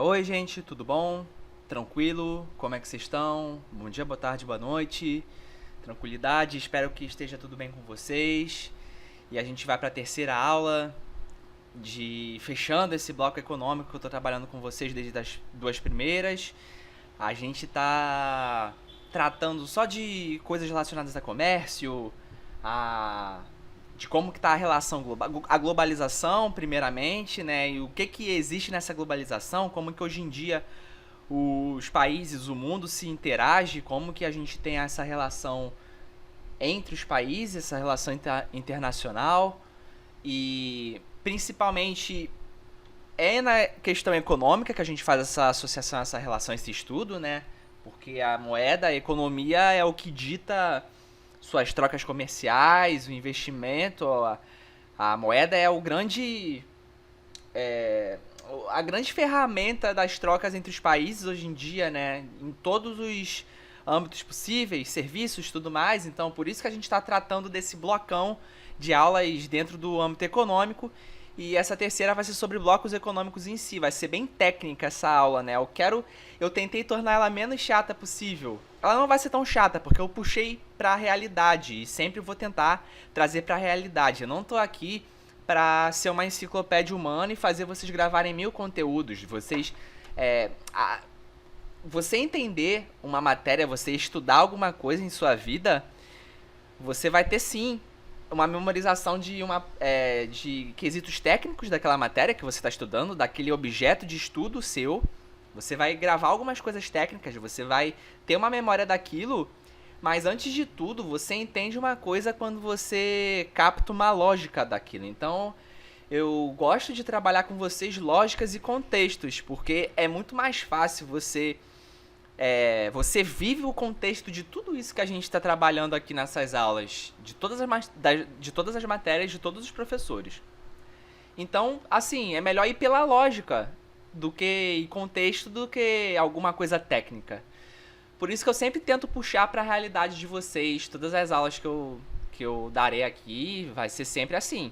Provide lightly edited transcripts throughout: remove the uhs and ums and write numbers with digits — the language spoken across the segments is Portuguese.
Oi, gente, tudo bom? Tranquilo? Como é que vocês estão? Bom dia, boa tarde, boa noite. Tranquilidade, espero que esteja tudo bem com vocês. E a gente vai para a terceira aula de fechando esse bloco econômico que eu estou trabalhando com vocês desde as duas primeiras. A gente está tratando só de coisas relacionadas a comércio, a de como que está a relação global, a globalização primeiramente, né? E o que que existe nessa globalização, como que hoje em dia os países, o mundo se interage, como que a gente tem essa relação entre os países, essa relação internacional e principalmente é na questão econômica que a gente faz essa associação, essa relação, esse estudo, né? Porque a moeda, a economia é o que dita suas trocas comerciais, o investimento, a moeda é o grande a grande ferramenta das trocas entre os países hoje em dia, né? Em todos os âmbitos possíveis, serviços, tudo mais. Então, por isso que a gente está tratando desse blocão de aulas dentro do âmbito econômico. E essa terceira vai ser sobre blocos econômicos em si. Vai ser bem técnica essa aula, né? Eu tentei tornar ela menos chata possível. Ela não vai ser tão chata porque eu puxei para a realidade e sempre vou tentar trazer para a realidade. Eu não tô aqui para ser uma enciclopédia humana e fazer vocês gravarem 1000 conteúdos. Você entender uma matéria, você estudar alguma coisa em sua vida, você vai ter sim uma memorização de quesitos técnicos daquela matéria que você está estudando, daquele objeto de estudo seu. Você vai gravar algumas coisas técnicas, você vai ter uma memória daquilo, mas antes de tudo, você entende uma coisa quando você capta uma lógica daquilo. Então, eu gosto de trabalhar com vocês lógicas e contextos, porque é muito mais fácil você vive o contexto de tudo isso que a gente está trabalhando aqui nessas aulas, de todas as matérias, de todos os professores. Então, assim, é melhor ir pela lógica do que ir contexto do que alguma coisa técnica. Por isso que eu sempre tento puxar para a realidade de vocês. Todas as aulas que eu darei aqui vai ser sempre assim.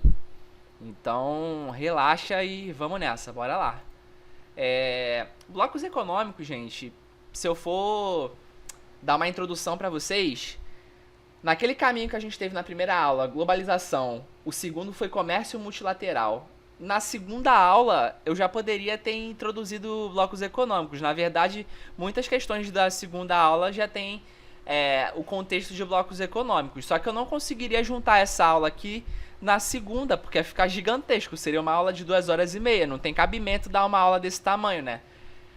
Então, relaxa e vamos nessa, bora lá. Blocos econômicos, gente, se eu for dar uma introdução para vocês, naquele caminho que a gente teve na primeira aula, globalização, o segundo foi comércio multilateral. Na segunda aula, eu já poderia ter introduzido blocos econômicos. Na verdade, muitas questões da segunda aula já tem o contexto de blocos econômicos. Só que eu não conseguiria juntar essa aula aqui na segunda, porque ia ficar gigantesco. Seria uma aula de 2 horas e meia. Não tem cabimento dar uma aula desse tamanho, né?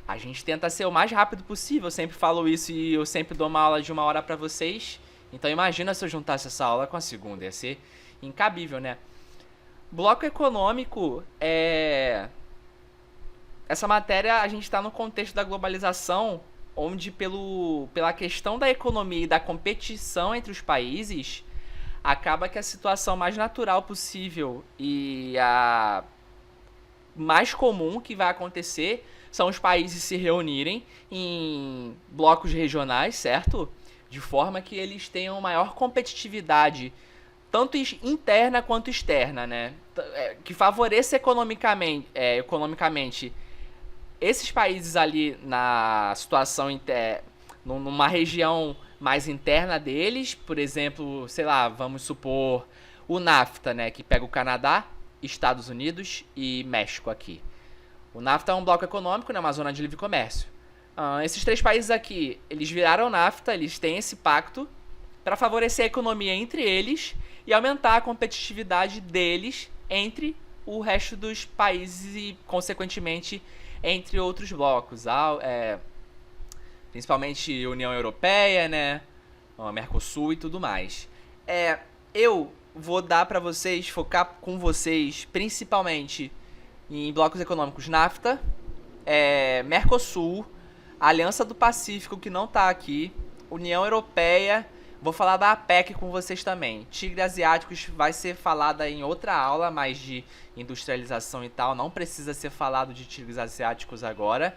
A gente tenta ser o mais rápido possível. Eu sempre falo isso e eu sempre dou uma aula de 1 hora pra vocês. Então imagina se eu juntasse essa aula com a segunda. Ia ser incabível, né? Bloco econômico essa matéria a gente está no contexto da globalização, onde pela questão da economia e da competição entre os países, acaba que a situação mais natural possível e a mais comum que vai acontecer são os países se reunirem em blocos regionais, certo? De forma que eles tenham maior competitividade, tanto interna quanto externa, né? Que favoreça economicamente esses países ali na situação numa região mais interna deles, por exemplo, sei lá, vamos supor o NAFTA, né, que pega o Canadá, Estados Unidos e México aqui. O NAFTA é um bloco econômico, né, uma zona de livre comércio. Esses 3 países aqui, eles viraram NAFTA, eles têm esse pacto para favorecer a economia entre eles e aumentar a competitividade deles entre o resto dos países e, consequentemente, entre outros blocos, principalmente União Europeia, né, Mercosul e tudo mais. Eu vou dar para vocês, focar com vocês, principalmente em blocos econômicos NAFTA, Mercosul, Aliança do Pacífico, que não tá aqui, União Europeia. Vou falar da APEC com vocês também. Tigre Asiáticos vai ser falada em outra aula, mais de industrialização e tal. Não precisa ser falado de tigres asiáticos agora.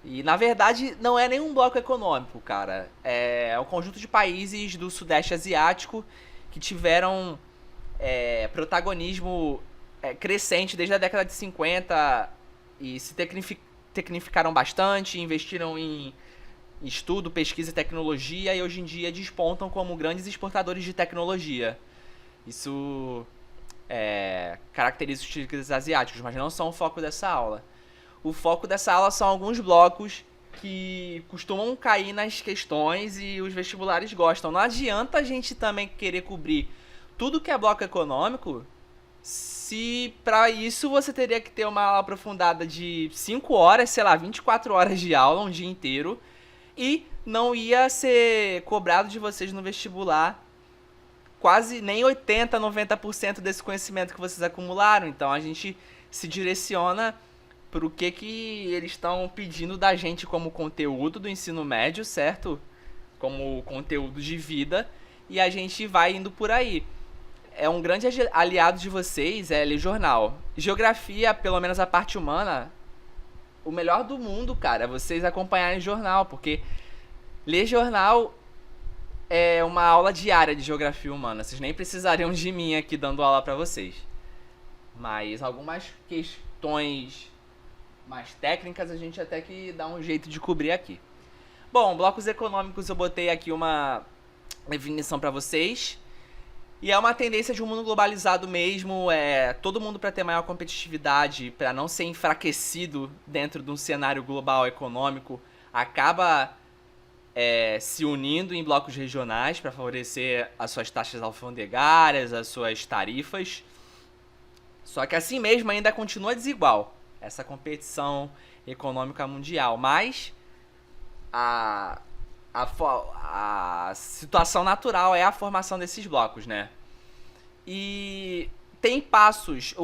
E, na verdade, não é nenhum bloco econômico, cara. É um conjunto de países do Sudeste Asiático que tiveram protagonismo crescente desde a década de 50 e se tecnificaram bastante, investiram em estudo, pesquisa e tecnologia e hoje em dia despontam como grandes exportadores de tecnologia. Isso caracteriza os tigres asiáticos, mas não são o foco dessa aula. O foco dessa aula são alguns blocos que costumam cair nas questões e os vestibulares gostam. Não adianta a gente também querer cobrir tudo que é bloco econômico, se para isso você teria que ter uma aula aprofundada de 5 horas, sei lá, 24 horas de aula, um dia inteiro, e não ia ser cobrado de vocês no vestibular quase nem 80, 90% desse conhecimento que vocês acumularam. Então a gente se direciona pro que eles estão pedindo da gente como conteúdo do ensino médio, certo? Como conteúdo de vida, e a gente vai indo por aí. Um grande aliado de vocês é ler jornal. Geografia, pelo menos a parte humana, o melhor do mundo, cara, é vocês acompanharem jornal, porque ler jornal é uma aula diária de geografia humana. Vocês nem precisariam de mim aqui dando aula pra vocês. Mas algumas questões mais técnicas a gente até que dá um jeito de cobrir aqui. Bom, blocos econômicos eu botei aqui uma definição pra vocês. E é uma tendência de um mundo globalizado mesmo, todo mundo para ter maior competitividade, para não ser enfraquecido dentro de um cenário global econômico, acaba se unindo em blocos regionais para favorecer as suas taxas alfandegárias, as suas tarifas. Só que assim mesmo ainda continua desigual essa competição econômica mundial, mas a situação natural é a formação desses blocos, né? E tem passos.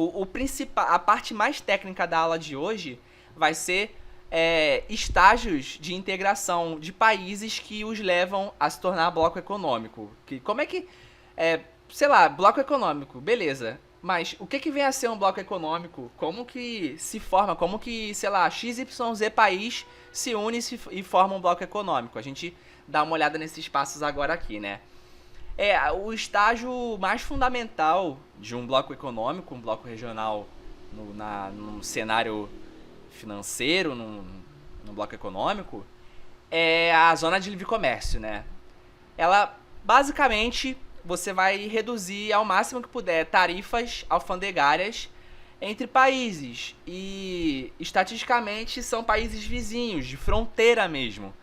A parte mais técnica da aula de hoje vai ser estágios de integração de países que os levam a se tornar bloco econômico. Como é que... sei lá, bloco econômico, beleza. Mas o que vem a ser um bloco econômico? Como que se forma? Como que, sei lá, XYZ país se une e forma um bloco econômico? A gente dá uma olhada nesses passos agora aqui, né? O estágio mais fundamental de um bloco econômico, um bloco regional num cenário financeiro, num bloco econômico, é a zona de livre comércio, né? Ela, basicamente, você vai reduzir ao máximo que puder tarifas alfandegárias entre países. E, estatisticamente, são países vizinhos, de fronteira mesmo.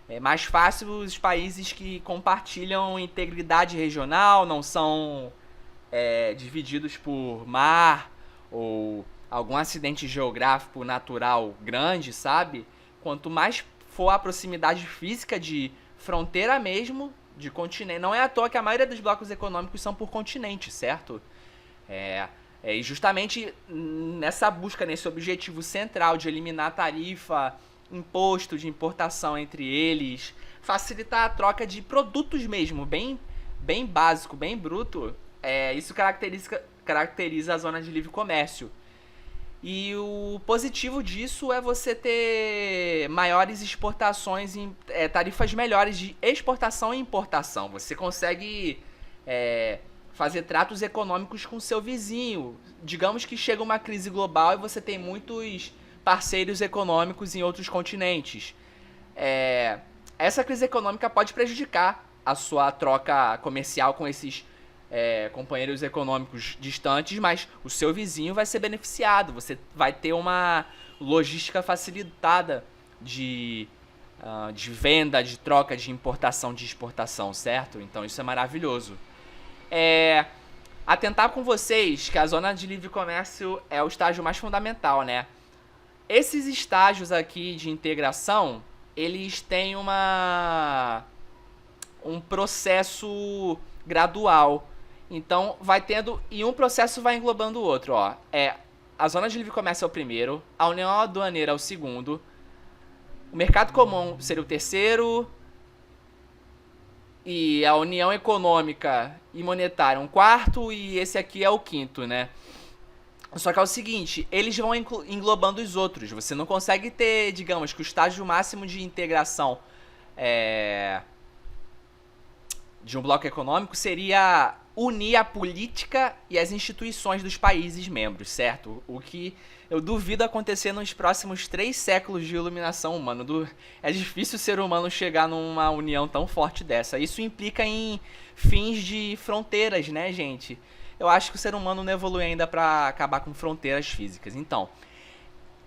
É mais fácil os países que compartilham integridade regional, não são divididos por mar ou algum acidente geográfico natural grande, sabe? Quanto mais for a proximidade física de fronteira mesmo, de continente. Não é à toa que a maioria dos blocos econômicos são por continente, certo? E justamente nessa busca, nesse objetivo central de eliminar tarifa, imposto de importação entre eles, facilitar a troca de produtos mesmo, bem básico, bem bruto, isso caracteriza a zona de livre comércio. E o positivo disso é você ter maiores exportações, tarifas melhores de exportação e importação. Você consegue fazer tratos econômicos com seu vizinho. Digamos que chega uma crise global e você tem muitos parceiros econômicos em outros continentes. Essa crise econômica pode prejudicar a sua troca comercial com esses companheiros econômicos distantes, mas o seu vizinho vai ser beneficiado. Você vai ter uma logística facilitada de venda, de troca, de importação, de exportação, certo? Então isso é maravilhoso. Atentar com vocês que a zona de livre comércio é o estágio mais fundamental, né? Esses estágios aqui de integração, eles têm um processo gradual. Então, vai tendo... E um processo vai englobando o outro, ó. A zona de livre comércio é o primeiro, a união aduaneira é o segundo, o mercado comum seria o terceiro, e a união econômica e monetária um quarto, e esse aqui é o quinto, né? Só que é o seguinte, eles vão englobando os outros. Você não consegue ter, digamos, que o estágio máximo de integração de um bloco econômico seria unir a política e as instituições dos países membros, certo? O que Eu duvido acontecer nos próximos 3 séculos de iluminação humana. É difícil o ser humano chegar numa união tão forte dessa. Isso implica em fins de fronteiras, né, gente? Eu acho que o ser humano não evolui ainda para acabar com fronteiras físicas. Então,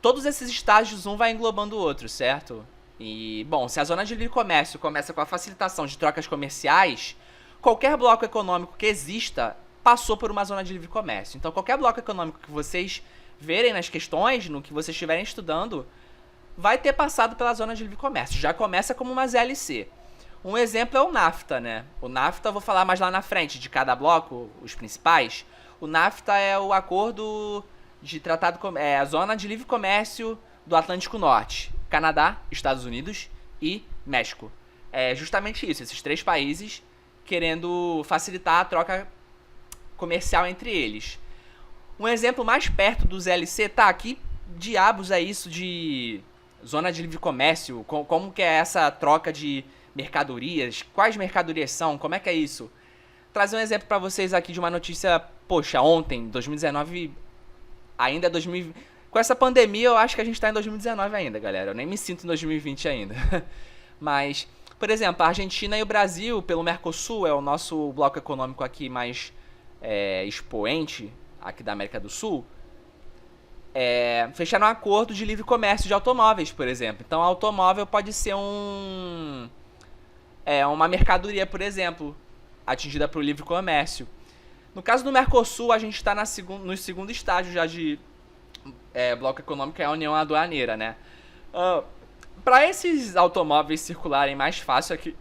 todos esses estágios, um vai englobando o outro, certo? E, bom, se a zona de livre comércio começa com a facilitação de trocas comerciais, qualquer bloco econômico que exista passou por uma zona de livre comércio. Então, qualquer bloco econômico que vocês verem nas questões, no que vocês estiverem estudando, vai ter passado pela zona de livre comércio. Já começa como uma ZLC. Um exemplo é o NAFTA, né? O NAFTA, eu vou falar mais lá na frente de cada bloco, os principais. O NAFTA é o acordo de tratado, a zona de livre comércio do Atlântico Norte. Canadá, Estados Unidos e México. É justamente isso, esses 3 países querendo facilitar a troca comercial entre eles. Um exemplo mais perto do ZLC, tá, que diabos é isso de zona de livre comércio? Como que é essa troca de mercadorias? Quais mercadorias são? Como é que é isso? Trazer um exemplo pra vocês aqui de uma notícia, poxa, ontem, 2019, ainda 2020. Com essa pandemia, eu acho que a gente tá em 2019 ainda, galera. Eu nem me sinto em 2020 ainda. Mas, por exemplo, a Argentina e o Brasil, pelo Mercosul, é o nosso bloco econômico aqui mais expoente aqui da América do Sul, fecharam um acordo de livre comércio de automóveis, por exemplo. Então, automóvel pode ser uma mercadoria, por exemplo, atingida por livre comércio. No caso do Mercosul, a gente está no segundo estágio já de bloco econômico, que é a União Aduaneira, né? Para esses automóveis circularem mais fácil aqui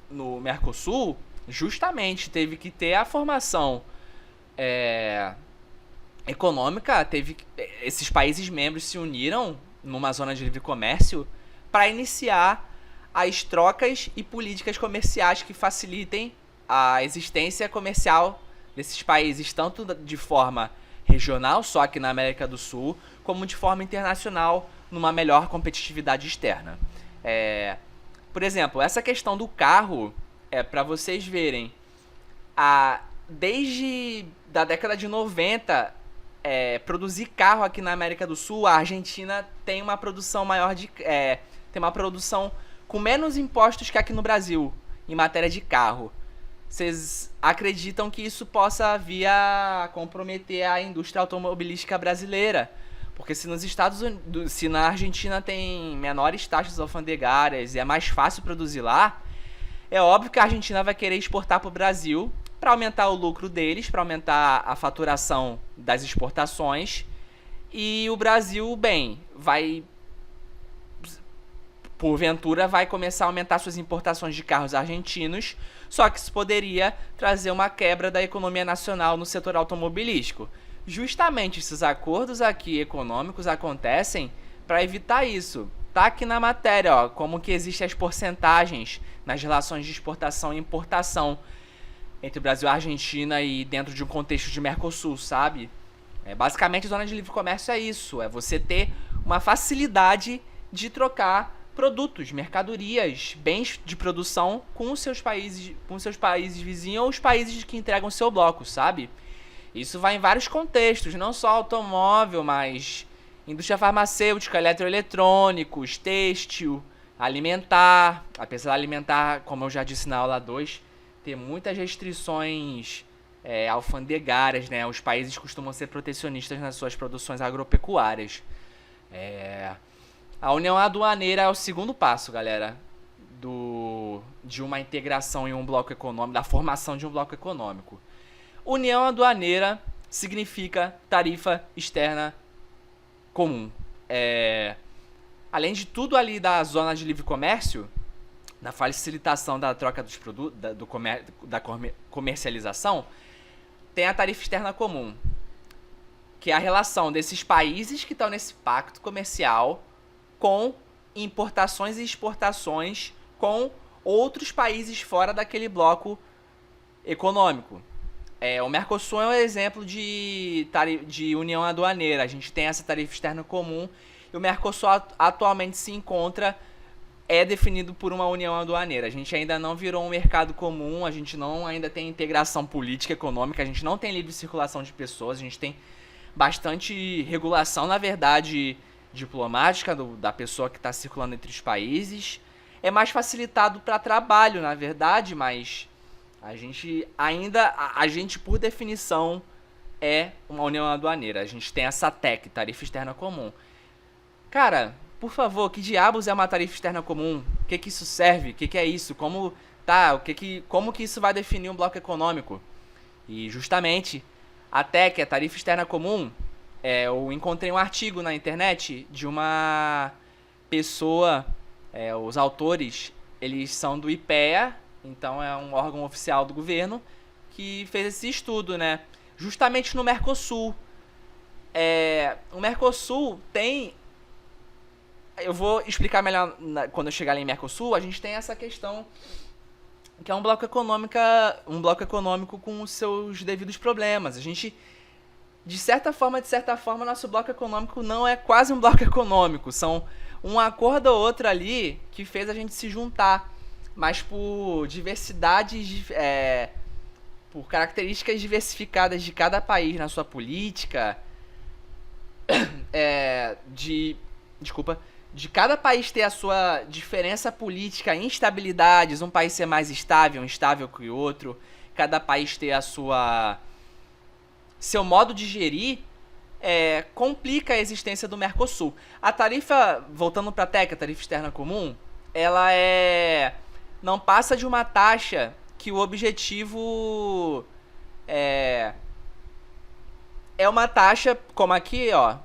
no Mercosul, justamente teve que ter a formação econômica, esses países membros se uniram numa zona de livre comércio para iniciar as trocas e políticas comerciais que facilitem a existência comercial desses países, tanto de forma regional, só aqui na América do Sul, como de forma internacional, numa melhor competitividade externa. Por exemplo, essa questão do carro, para vocês verem, desde da década de 90, produzir carro aqui na América do Sul, a Argentina tem uma produção maior tem uma produção com menos impostos que aqui no Brasil, em matéria de carro. Vocês acreditam que isso possa vir a comprometer a indústria automobilística brasileira? Porque se na Argentina tem menores taxas alfandegárias e é mais fácil produzir lá, é óbvio que a Argentina vai querer exportar para o Brasil para aumentar o lucro deles, para aumentar a faturação das exportações. E o Brasil, porventura, vai começar a aumentar suas importações de carros argentinos, só que isso poderia trazer uma quebra da economia nacional no setor automobilístico. Justamente esses acordos aqui econômicos acontecem para evitar isso. Tá aqui na matéria, ó, como que existem as porcentagens nas relações de exportação e importação entre o Brasil e a Argentina e dentro de um contexto de Mercosul, sabe? Basicamente, a zona de livre comércio é isso, é você ter uma facilidade de trocar produtos, mercadorias, bens de produção com os seus países vizinhos ou os países que entregam o seu bloco, sabe? Isso vai em vários contextos, não só automóvel, mas indústria farmacêutica, eletroeletrônicos, têxtil, alimentar. Apesar de alimentar, como eu já disse na aula 2, ter muitas restrições alfandegárias, né? Os países costumam ser protecionistas nas suas produções agropecuárias. A União Aduaneira é o segundo passo, galera, de uma integração em um bloco econômico, da formação de um bloco econômico. União Aduaneira significa tarifa externa comum. Além de tudo ali da zona de livre comércio, na facilitação da troca dos produtos, da comercialização, tem a tarifa externa comum, que é a relação desses países que estão nesse pacto comercial com importações e exportações com outros países fora daquele bloco econômico. O Mercosul é um exemplo de união aduaneira. A gente tem essa tarifa externa comum e o Mercosul atualmente se encontra, definido por uma união aduaneira. A gente ainda não virou um mercado comum, a gente não ainda tem integração política, econômica, a gente não tem livre circulação de pessoas, a gente tem bastante regulação, na verdade, diplomática da pessoa que está circulando entre os países. É mais facilitado para trabalho, na verdade, mas a gente por definição é uma união aduaneira. A gente tem essa TEC, tarifa externa comum. Cara, por favor, que diabos é uma tarifa externa comum? O que isso serve? O que é isso? Como que isso vai definir um bloco econômico? E justamente a TEC, a tarifa externa comum, eu encontrei um artigo na internet de uma pessoa, os autores, eles são do IPEA, então é um órgão oficial do governo, que fez esse estudo, né? Justamente no Mercosul. O Mercosul tem... Eu vou explicar melhor quando eu chegar ali em Mercosul. A gente tem essa questão que é um bloco econômico com os seus devidos problemas. A gente, de certa forma, nosso bloco econômico não é quase um bloco econômico. São um acordo ou outro ali que fez a gente se juntar. Mas por diversidades, por características diversificadas de cada país na sua política, de cada país ter a sua diferença política, instabilidades, um país ser mais instável que o outro, cada país ter seu modo de gerir, complica a existência do Mercosul. A tarifa, voltando para a TEC, a tarifa externa comum, ela não passa de uma taxa que o objetivo é uma taxa, como aqui, ó,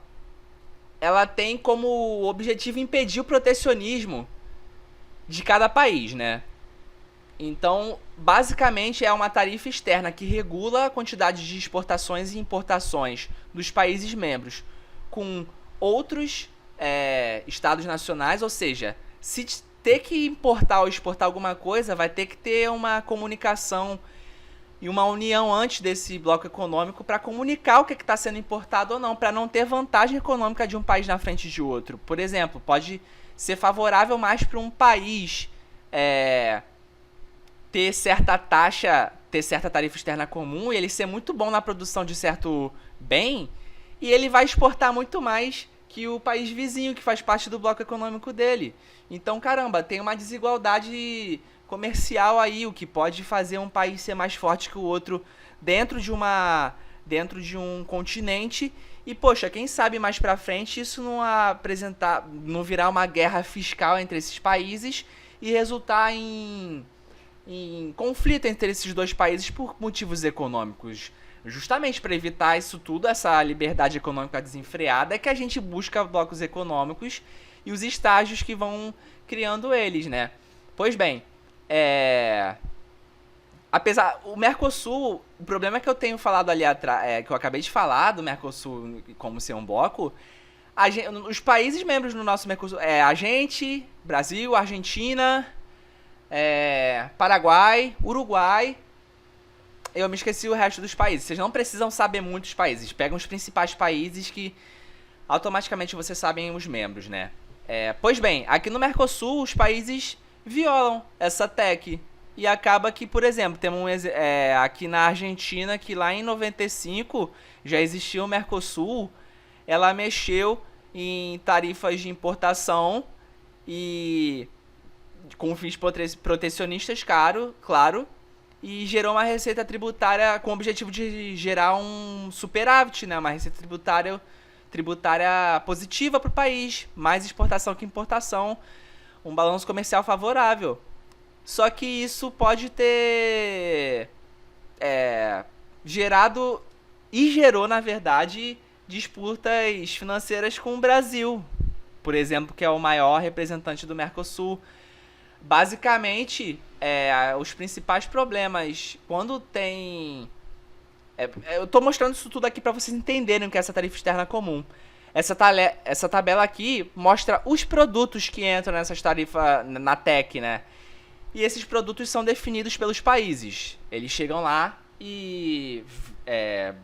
ela tem como objetivo impedir o protecionismo de cada país, né? Então, basicamente, é uma tarifa externa que regula a quantidade de exportações e importações dos países membros com outros estados nacionais, ou seja, se ter que importar ou exportar alguma coisa, vai ter que ter uma comunicação e uma união antes desse bloco econômico para comunicar o que está sendo importado ou não, para não ter vantagem econômica de um país na frente de outro. Por exemplo, pode ser favorável mais para um país ter certa taxa, ter certa tarifa externa comum e ele ser muito bom na produção de certo bem, e ele vai exportar muito mais que o país vizinho que faz parte do bloco econômico dele. Então, caramba, tem uma desigualdade comercial aí, o que pode fazer um país ser mais forte que o outro dentro de um continente. E, poxa, quem sabe mais pra frente isso não virar uma guerra fiscal entre esses países e resultar em conflito entre esses dois países por motivos econômicos. Justamente para evitar isso tudo, essa liberdade econômica desenfreada, é que a gente busca blocos econômicos e os estágios que vão criando eles, né? Pois bem, o Mercosul, o problema que eu tenho falado ali atrás, que eu acabei de falar do Mercosul como ser um bloco, os países membros do nosso Mercosul a gente, Brasil, Argentina, Paraguai, Uruguai. Eu me esqueci o resto dos países. Vocês não precisam saber muitos países. Pegam os principais países que automaticamente vocês sabem os membros, né? Pois bem, aqui no Mercosul os países violam essa TEC. E acaba que, por exemplo, temos aqui na Argentina, que lá em 95 já existia o Mercosul, ela mexeu em tarifas de importação e com fins protecionistas, claro, e gerou uma receita tributária com o objetivo de gerar um superávit, né? Uma receita tributária positiva para o país, mais exportação que importação, um balanço comercial favorável. Só que isso pode ter gerado e gerou, na verdade, disputas financeiras com o Brasil, por exemplo, que é o maior representante do Mercosul. Basicamente, os principais problemas, quando tem... eu estou mostrando isso tudo aqui para vocês entenderem o que é essa tarifa externa comum. Essa tabela aqui mostra os produtos que entram nessas tarifas na TEC, né? E esses produtos são definidos pelos países. Eles chegam lá e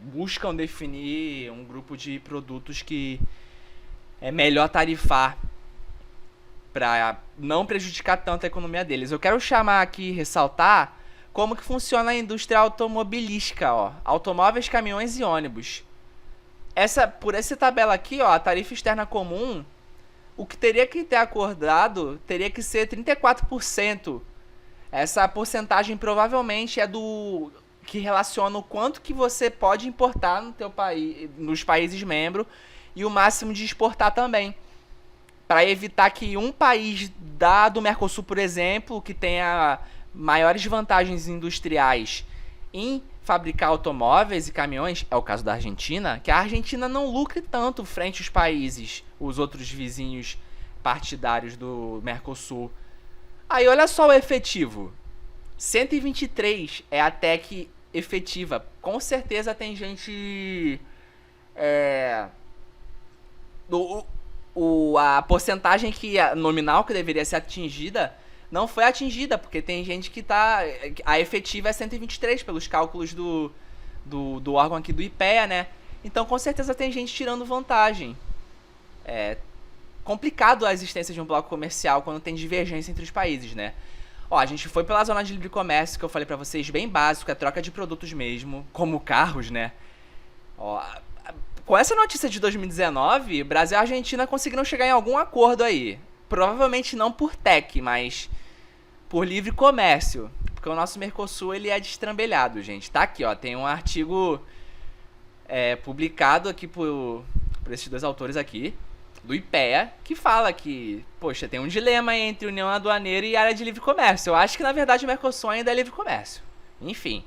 buscam definir um grupo de produtos que é melhor tarifar para não prejudicar tanto a economia deles. Eu quero chamar aqui, ressaltar, como que funciona a indústria automobilística, ó. Automóveis, caminhões e ônibus. Por essa tabela aqui, ó, a tarifa externa comum, o que teria que ter acordado teria que ser 34%. Essa porcentagem provavelmente é do que relaciona o quanto que você pode importar no teu país, nos países membros, e o máximo de exportar também, para evitar que um país do Mercosul, por exemplo, que tenha maiores vantagens industriais em fabricar automóveis e caminhões, é o caso da Argentina, que a Argentina não lucre tanto frente aos países, os outros vizinhos partidários do Mercosul. Aí olha só o efetivo. 123 é a TEC efetiva. Com certeza tem gente... a porcentagem nominal que deveria ser atingida não foi atingida, porque tem gente que tá... A efetiva é 123 pelos cálculos do órgão aqui do IPEA, né? Então com certeza tem gente tirando vantagem. É complicado a existência de um bloco comercial quando tem divergência entre os países, né? Ó, a gente foi pela zona de livre comércio, que eu falei pra vocês, bem básico, é troca de produtos mesmo, como carros, né? Ó, com essa notícia de 2019, Brasil e Argentina conseguiram chegar em algum acordo aí. Provavelmente não por TEC, mas por livre comércio. Porque o nosso Mercosul, ele é destrambelhado, gente. Tá aqui, ó, tem um artigo publicado aqui por esses dois autores aqui, do IPEA, que fala que, poxa, tem um dilema entre União Aduaneira e área de livre comércio. Eu acho que, na verdade, o Mercosul ainda é livre comércio. Enfim.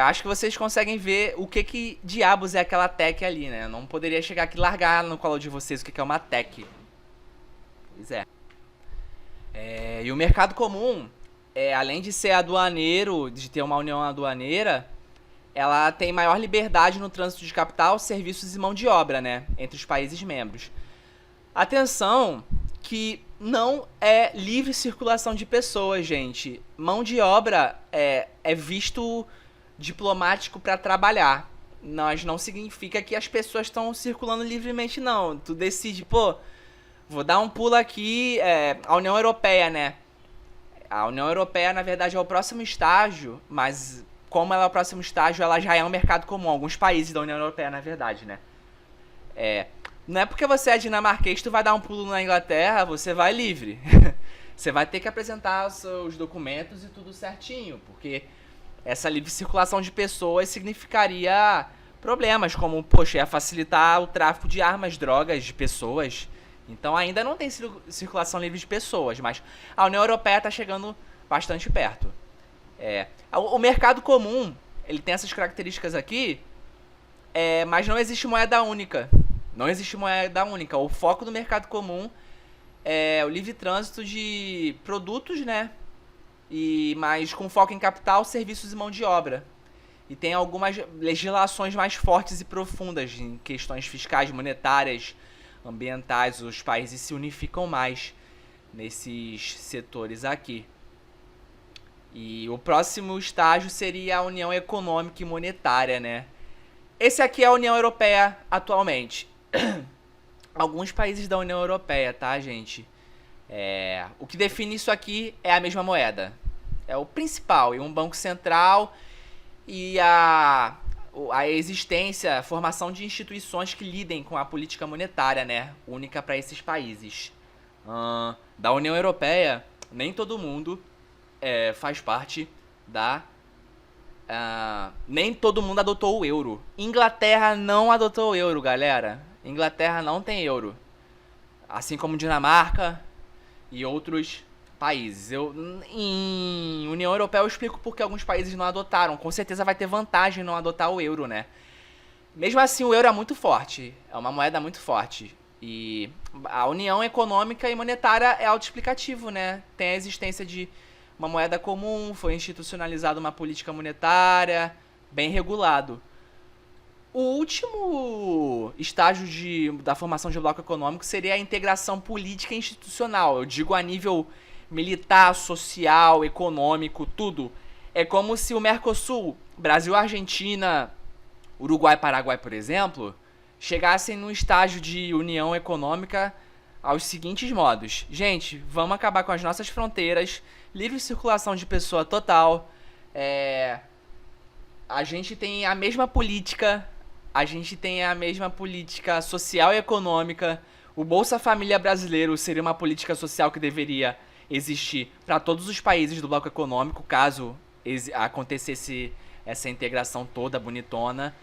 Acho que vocês conseguem ver o que diabos é aquela TEC ali, né? Eu não poderia chegar aqui e largar no colo de vocês o que é uma TEC. Pois é. E o mercado comum, além de ser aduaneiro, de ter uma união aduaneira, ela tem maior liberdade no trânsito de capital, serviços e mão de obra, né? Entre os países membros. Atenção que não é livre circulação de pessoas, gente. Mão de obra é visto diplomático para trabalhar. Mas não significa que as pessoas estão circulando livremente, não. Tu decide, pô, vou dar um pulo aqui, a União Europeia, né? A União Europeia, na verdade, é o próximo estágio, mas como ela é o próximo estágio, ela já é um mercado comum. Alguns países da União Europeia, na verdade, né? Não é porque você é dinamarquês que tu vai dar um pulo na Inglaterra, você vai livre. Você vai ter que apresentar os seus documentos e tudo certinho, porque essa livre circulação de pessoas significaria problemas, como, poxa, ia facilitar o tráfico de armas, drogas, de pessoas. Então ainda não tem circulação livre de pessoas, mas a União Europeia está chegando bastante perto. O mercado comum, ele tem essas características aqui, mas não existe moeda única. Não existe moeda única. O foco do mercado comum é o livre trânsito de produtos, né? Mas com foco em capital, serviços e mão de obra. E tem algumas legislações mais fortes e profundas em questões fiscais, monetárias, ambientais. Os países se unificam mais nesses setores aqui. E o próximo estágio seria a União Econômica e Monetária, né? Esse aqui é a União Europeia atualmente. Alguns países da União Europeia, tá, gente? O que define isso aqui é a mesma moeda. É o principal. E um banco central e a existência, a formação de instituições que lidem com a política monetária, né? Única para esses países. Da União Europeia, nem todo mundo faz parte da... nem todo mundo adotou o euro. Inglaterra não adotou o euro, galera. Inglaterra não tem euro. Assim como Dinamarca e outros países. Em União Europeia eu explico porque alguns países não adotaram. Com certeza vai ter vantagem não adotar o euro, né? Mesmo assim, o euro é muito forte. É uma moeda muito forte. E a União Econômica e Monetária é autoexplicativo, né? Tem a existência de uma moeda comum, foi institucionalizada uma política monetária, bem regulado. O último estágio da formação de bloco econômico seria a integração política e institucional. Eu digo a nível militar, social, econômico, tudo. É como se o Mercosul, Brasil, Argentina, Uruguai e Paraguai, por exemplo, chegassem num estágio de união econômica aos seguintes modos. Gente, vamos acabar com as nossas fronteiras, livre circulação de pessoa total. A gente tem a mesma política a gente tem a mesma política social e econômica. O Bolsa Família brasileiro seria uma política social que deveria existir para todos os países do bloco econômico, caso acontecesse essa integração toda bonitona.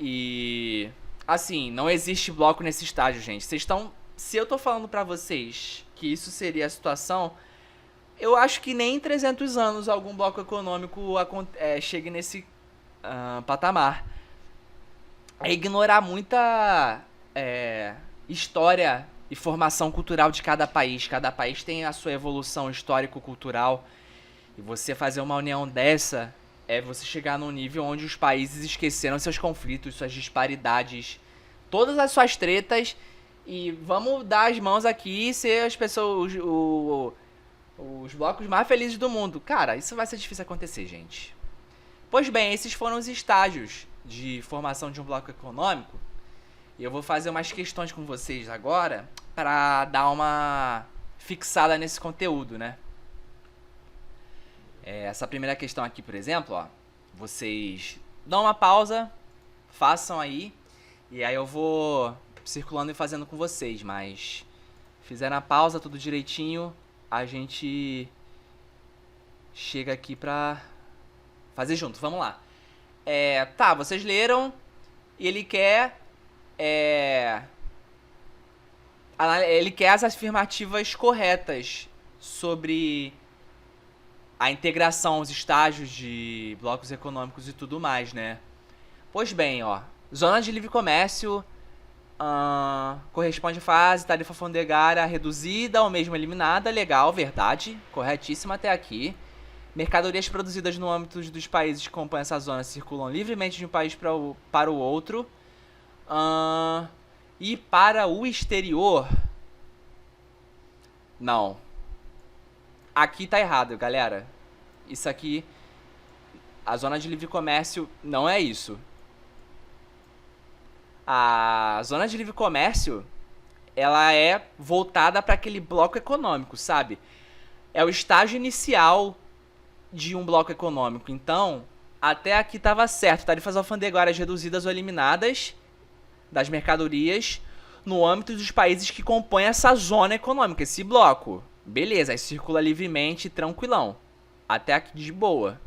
E assim, não existe bloco nesse estágio, gente. Vocês estão, se eu tô falando pra vocês que isso seria a situação, eu acho que nem em 300 anos algum bloco econômico chegue nesse patamar. É ignorar muita história e formação cultural de cada país. Cada país tem a sua evolução histórico-cultural. E você fazer uma união dessa é você chegar num nível onde os países esqueceram seus conflitos, suas disparidades, todas as suas tretas, e vamos dar as mãos aqui e ser as pessoas, os blocos mais felizes do mundo. Cara, isso vai ser difícil acontecer, gente. Pois bem, esses foram os estágios de formação de um bloco econômico. E eu vou fazer umas questões com vocês agora para dar uma fixada nesse conteúdo, né? Essa primeira questão aqui, por exemplo, ó, vocês dão uma pausa, façam aí, e aí eu vou circulando e fazendo com vocês, mas fizeram a pausa, tudo direitinho, a gente chega aqui pra fazer junto. Vamos lá. Tá, vocês leram e ele quer as afirmativas corretas sobre a integração, os estágios de blocos econômicos e tudo mais, né? Pois bem, ó, zona de livre comércio corresponde à fase tarifa alfandegária reduzida ou mesmo eliminada, legal, verdade, corretíssimo até aqui. Mercadorias produzidas no âmbito dos países que compõem essa zona circulam livremente de um país para o outro. E para o exterior, não. Aqui tá errado, galera. Isso aqui, a zona de livre comércio não é isso. A zona de livre comércio, ela é voltada para aquele bloco econômico, sabe? É o estágio inicial de um bloco econômico. Então, até aqui tava certo. Tarifas alfandegárias reduzidas ou eliminadas das mercadorias no âmbito dos países que compõem essa zona econômica, esse bloco. Beleza, aí circula livremente, tranquilão. Até aqui de boa.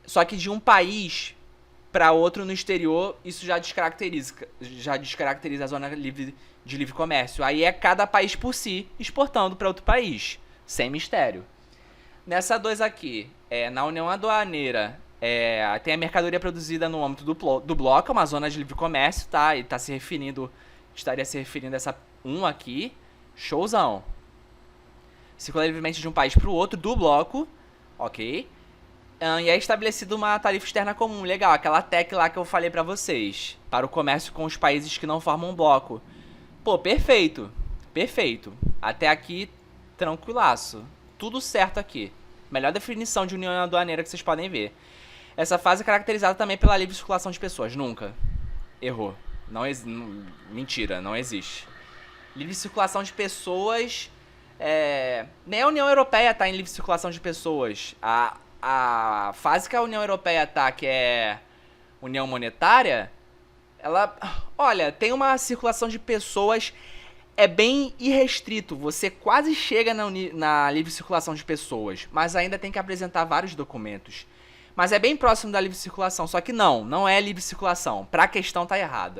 Só que de um país para outro no exterior, isso já descaracteriza a zona de livre comércio. Aí é cada país por si exportando para outro país, sem mistério. Nessa 2 aqui, na União Aduaneira, tem a mercadoria produzida no âmbito do bloco, uma zona de livre comércio, tá? E estaria se referindo a essa 1 aqui. Showzão. Circula livremente de um país para o outro do bloco, ok? E é estabelecida uma tarifa externa comum, legal, aquela TEC lá que eu falei pra vocês, para o comércio com os países que não formam um bloco. Pô, perfeito, perfeito. Até aqui, tranquilaço. Tudo certo aqui. Melhor definição de união aduaneira que vocês podem ver. Essa fase é caracterizada também pela livre circulação de pessoas. Nunca. Errou. Mentira, não existe. Livre circulação de pessoas... nem a União Europeia tá em livre circulação de pessoas. A fase que a União Europeia tá, que é União Monetária, ela... Olha, tem uma circulação de pessoas... É bem irrestrito, você quase chega na livre circulação de pessoas, mas ainda tem que apresentar vários documentos. Mas é bem próximo da livre circulação, só que não é livre circulação. Pra questão tá errado,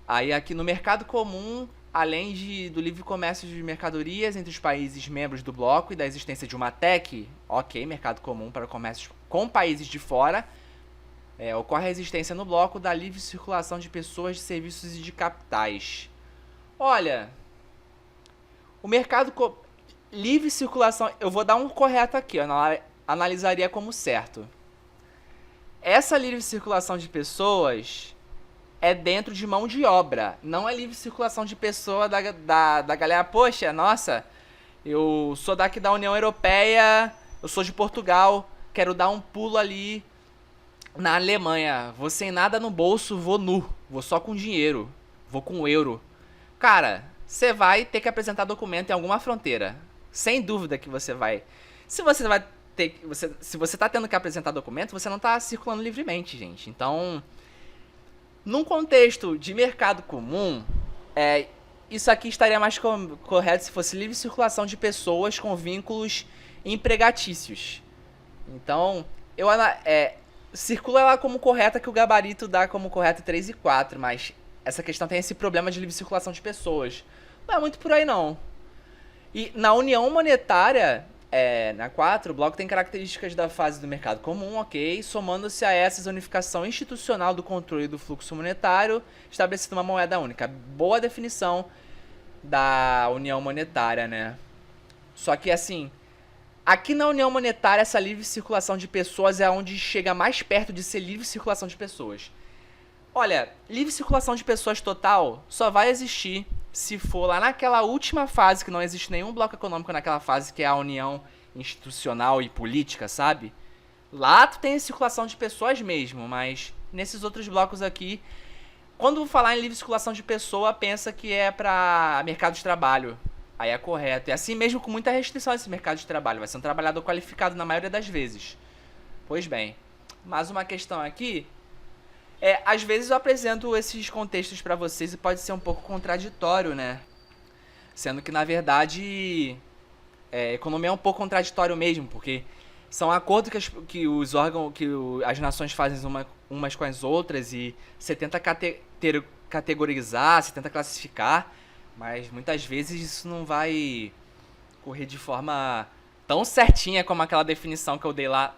Aí aqui no mercado comum, além do livre comércio de mercadorias entre os países membros do bloco e da existência de uma TEC, ok, mercado comum para o comércio com países de fora, ocorre a existência no bloco da livre circulação de pessoas, de serviços e de capitais. Olha, o mercado livre circulação, eu vou dar um correto aqui, eu analisaria como certo. Essa livre circulação de pessoas é dentro de mão de obra, não é livre circulação de pessoa da galera, poxa, nossa, eu sou daqui da União Europeia, eu sou de Portugal, quero dar um pulo ali na Alemanha, vou sem nada no bolso, vou nu, vou só com dinheiro, vou com euro. Cara, você vai ter que apresentar documento em alguma fronteira. Sem dúvida que você vai. Se você vai se você tá tendo que apresentar documento, você não tá circulando livremente, gente. Então, num contexto de mercado comum, isso aqui estaria mais correto se fosse livre circulação de pessoas com vínculos empregatícios. Então, circula ela como correta, que o gabarito dá como correto 3 e 4, mas essa questão tem esse problema de livre circulação de pessoas. Não é muito por aí, não. E na união monetária, na 4, o bloco tem características da fase do mercado comum, ok, somando-se a essas a unificação institucional do controle do fluxo monetário, estabelecendo uma moeda única. Boa definição da união monetária, né? Só que, assim, aqui na união monetária, essa livre circulação de pessoas é onde chega mais perto de ser livre circulação de pessoas. Olha, livre circulação de pessoas total só vai existir se for lá naquela última fase, que não existe nenhum bloco econômico naquela fase, que é a união institucional e política, sabe? Lá tu tem a circulação de pessoas mesmo, mas nesses outros blocos aqui, quando falar em livre circulação de pessoa, pensa que é para mercado de trabalho. Aí é correto. E assim mesmo com muita restrição esse mercado de trabalho. Vai ser um trabalhador qualificado na maioria das vezes. Pois bem, mais uma questão aqui. Às vezes eu apresento esses contextos pra vocês e pode ser um pouco contraditório, né? Sendo que, na verdade, economia é um pouco contraditório mesmo, porque são acordos que os órgãos, as nações fazem umas com as outras e você tenta categorizar, você tenta classificar, mas muitas vezes isso não vai correr de forma tão certinha como aquela definição que eu dei lá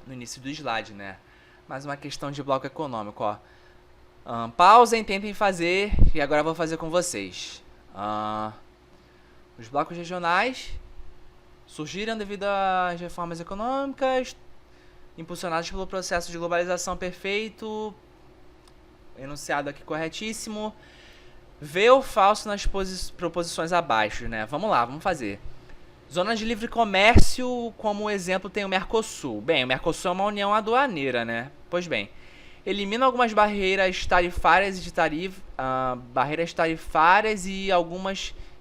no início do slide, né? Mais uma questão de bloco econômico, ó. Pausem, tentem fazer, e agora eu vou fazer com vocês. Os blocos regionais surgiram devido às reformas econômicas impulsionadas pelo processo de globalização perfeito. Enunciado aqui corretíssimo. Vê o falso nas proposições abaixo, né? Vamos lá, vamos fazer. Zonas de livre comércio, como exemplo, tem o Mercosul. Bem, o Mercosul é uma união aduaneira, né? Pois bem, elimina algumas barreiras tarifárias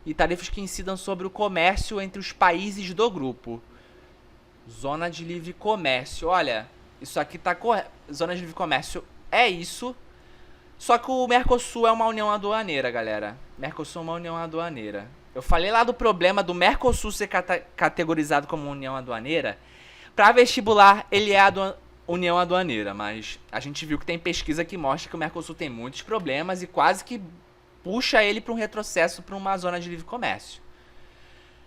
e tarifas que incidam sobre o comércio entre os países do grupo. Zona de livre comércio. Olha, isso aqui tá correto. Zona de livre comércio é isso. Só que o Mercosul é uma união aduaneira, galera. Mercosul é uma união aduaneira. Eu falei lá do problema do Mercosul ser categorizado como união aduaneira. Para vestibular, ele é união aduaneira, mas a gente viu que tem pesquisa que mostra que o Mercosul tem muitos problemas e quase que puxa ele para um retrocesso para uma zona de livre comércio.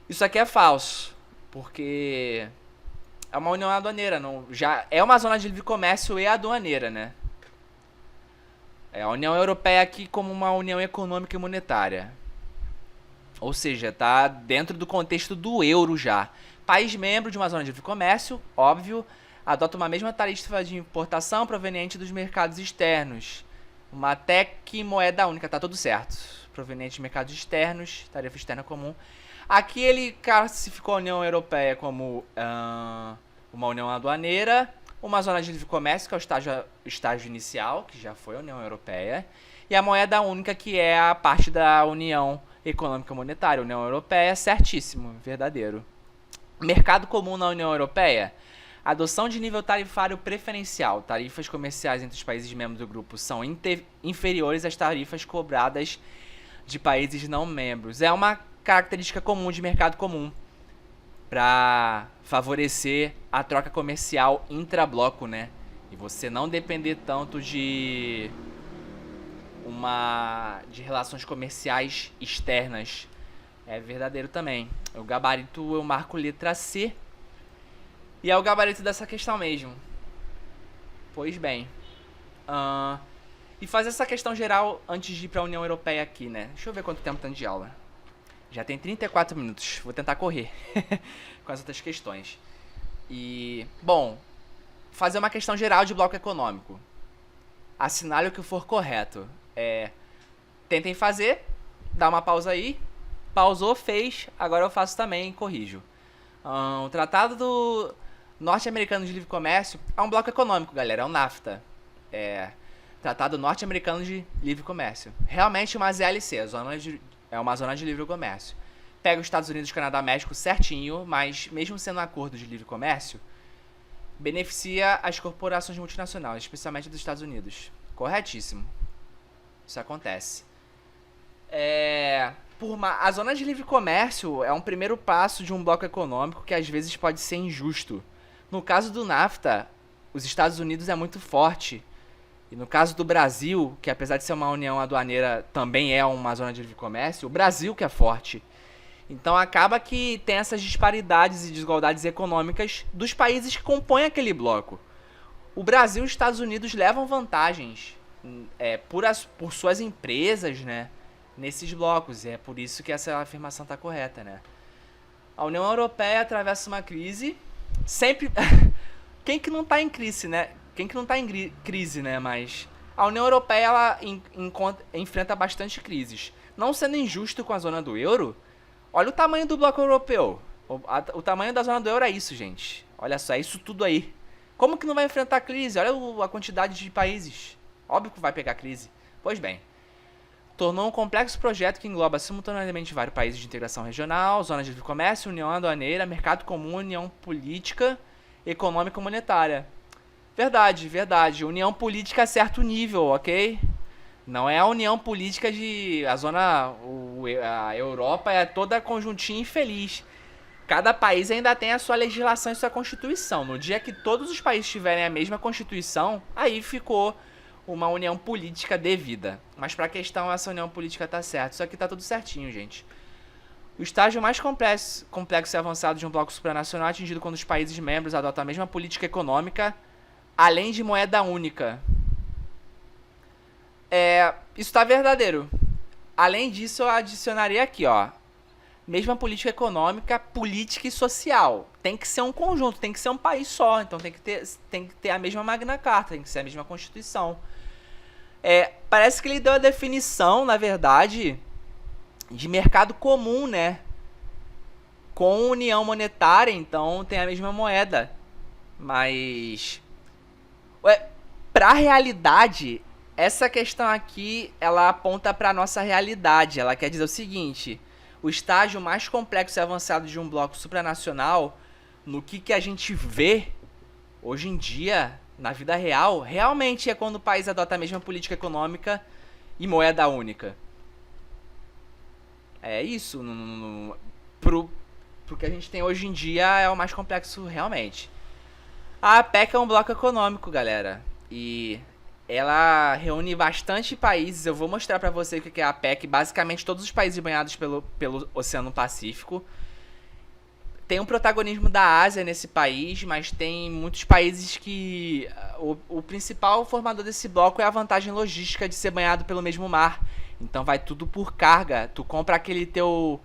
Isso aqui é falso, porque é uma união aduaneira, já é uma zona de livre comércio e aduaneira, né? É a União Europeia aqui como uma união econômica e monetária. Ou seja, tá dentro do contexto do euro já. País membro de uma zona de livre comércio, óbvio, adota uma mesma tarifa de importação proveniente dos mercados externos. Uma TEC moeda única, tá tudo certo. Proveniente de mercados externos, tarifa externa comum. Aqui ele classificou a União Europeia como uma união aduaneira, uma zona de livre comércio, que é o estágio inicial, que já foi a União Europeia, e a moeda única, que é a parte da União Econômica Monetária, União Europeia, certíssimo, verdadeiro. Mercado comum na União Europeia. Adoção de nível tarifário preferencial. Tarifas comerciais entre os países membros do grupo são inferiores às tarifas cobradas de países não membros. É uma característica comum de mercado comum para favorecer a troca comercial intrabloco, né? E você não depender tanto de relações comerciais externas. É verdadeiro também. O gabarito eu marco letra C. E é o gabarito dessa questão mesmo. Pois bem. E fazer essa questão geral antes de ir para a União Europeia aqui, né? Deixa eu ver quanto tempo tem de aula. Já tem 34 minutos. Vou tentar correr com as outras questões. E, bom, fazer uma questão geral de bloco econômico. Assinale o que for correto. Tentem fazer. Dá uma pausa aí. Pausou, fez. Agora eu faço também, corrijo. O Tratado do Norte-Americano de Livre Comércio é um bloco econômico, galera. É um NAFTA. Tratado Norte-Americano de Livre Comércio. Realmente uma ZLC. É uma zona de livre comércio. pega os Estados Unidos, Canadá, México certinho, mas mesmo sendo um acordo de livre comércio, beneficia as corporações multinacionais, especialmente dos Estados Unidos. Corretíssimo. Isso acontece. A zona de livre comércio é um primeiro passo de um bloco econômico que às vezes pode ser injusto. No caso do NAFTA, os Estados Unidos é muito forte. E no caso do Brasil, que apesar de ser uma união aduaneira, também é uma zona de livre comércio, o Brasil que é forte. Então acaba que tem essas disparidades e desigualdades econômicas dos países que compõem aquele bloco. O Brasil e os Estados Unidos levam vantagens por suas empresas, né, nesses blocos. E é por isso que essa afirmação está correta, né? A União Europeia atravessa uma crise. Sempre... Quem que não está em crise, né? Quem que não está em crise, né? Mas a União Europeia ela enfrenta bastante crises. Não sendo injusto com a zona do euro, olha o tamanho do bloco europeu. O tamanho da zona do euro é isso, gente. Olha só, é isso tudo aí. Como que não vai enfrentar crise? Olha a quantidade de países. Óbvio que vai pegar crise. Pois bem, tornou um complexo projeto que engloba simultaneamente vários países de integração regional, zonas de livre comércio, união aduaneira, mercado comum, união política, econômica e monetária. Verdade, verdade. União política a certo nível, ok? Não é a união política de... A Europa é toda conjuntinha e feliz. Cada país ainda tem a sua legislação e sua constituição. No dia que todos os países tiverem a mesma constituição, aí ficou uma união política devida. Mas pra questão, essa união política tá certa. Isso aqui tá tudo certinho, gente. O estágio mais complexo e avançado de um bloco supranacional é atingido quando os países membros adotam a mesma política econômica, além de moeda única. Isso tá verdadeiro. Além disso, eu adicionaria aqui, ó. Mesma política econômica, política e social. Tem que ser um conjunto, tem que ser um país só. Então tem que ter a mesma Magna Carta, tem que ser a mesma Constituição. Parece que ele deu a definição, na verdade, de mercado comum, né? Com união monetária, então tem a mesma moeda. Mas... pra realidade, essa questão aqui, ela aponta pra nossa realidade. Ela quer dizer o seguinte... O estágio mais complexo e avançado de um bloco supranacional, no que a gente vê hoje em dia, na vida real, realmente é quando o país adota a mesma política econômica e moeda única. É isso. Pro que a gente tem hoje em dia é o mais complexo realmente. A APEC é um bloco econômico, galera. E... ela reúne bastante países. Eu vou mostrar pra você o que é a APEC. Basicamente todos os países banhados pelo Oceano Pacífico. Tem um protagonismo da Ásia nesse país, mas tem muitos países que... O principal formador desse bloco é a vantagem logística de ser banhado pelo mesmo mar. Então vai tudo por carga. Tu compra aquele teu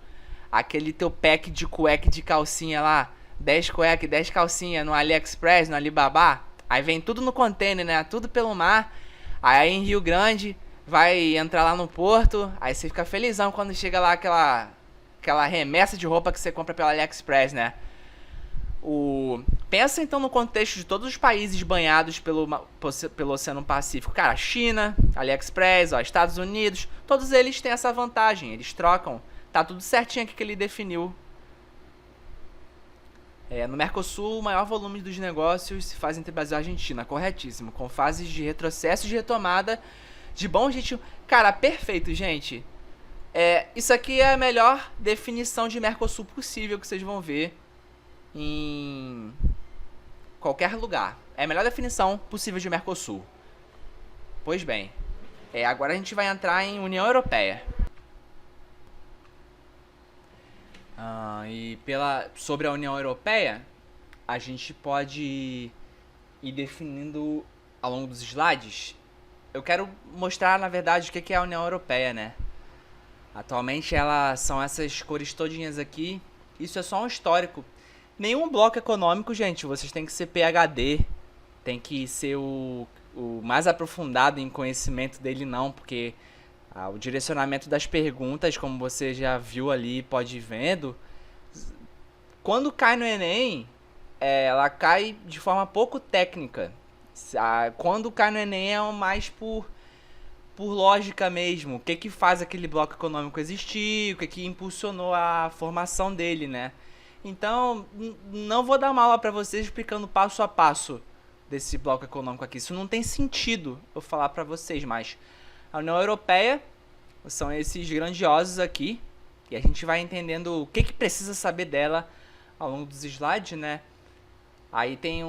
pack de cueca de calcinha lá. 10 cueca e 10 calcinha no AliExpress, no Alibaba. Aí vem tudo no container, né? Tudo pelo mar. Aí em Rio Grande vai entrar lá no porto. Aí você fica felizão quando chega lá aquela remessa de roupa que você compra pela AliExpress, né? Pensa então no contexto de todos os países banhados pelo Oceano Pacífico. Cara, China, AliExpress, Estados Unidos. Todos eles têm essa vantagem. Eles trocam. Tá tudo certinho aqui que ele definiu. No Mercosul, o maior volume dos negócios se faz entre Brasil e Argentina, corretíssimo, com fases de retrocesso e de retomada de bom jeitinho. Cara, perfeito, gente. Isso aqui é a melhor definição de Mercosul possível que vocês vão ver em qualquer lugar. É a melhor definição possível de Mercosul. Pois bem, agora a gente vai entrar em União Europeia. Sobre a União Europeia, a gente pode ir definindo ao longo dos slides. Eu quero mostrar, na verdade, o que é a União Europeia, né? Atualmente, são essas cores todinhas aqui. Isso é só um histórico. Nenhum bloco econômico, gente, vocês têm que ser PhD. Tem que ser o mais aprofundado em conhecimento dele, não, porque... o direcionamento das perguntas, como você já viu ali, pode ir vendo, quando cai no Enem, ela cai de forma pouco técnica. Quando cai no Enem é mais por lógica mesmo, o que que faz aquele bloco econômico existir, o que que impulsionou a formação dele, né? Então, não vou dar uma aula pra vocês explicando passo a passo desse bloco econômico aqui. Isso não tem sentido eu falar pra vocês, mas a União Europeia são esses grandiosos aqui, e a gente vai entendendo o que que precisa saber dela ao longo dos slides, né? Aí tem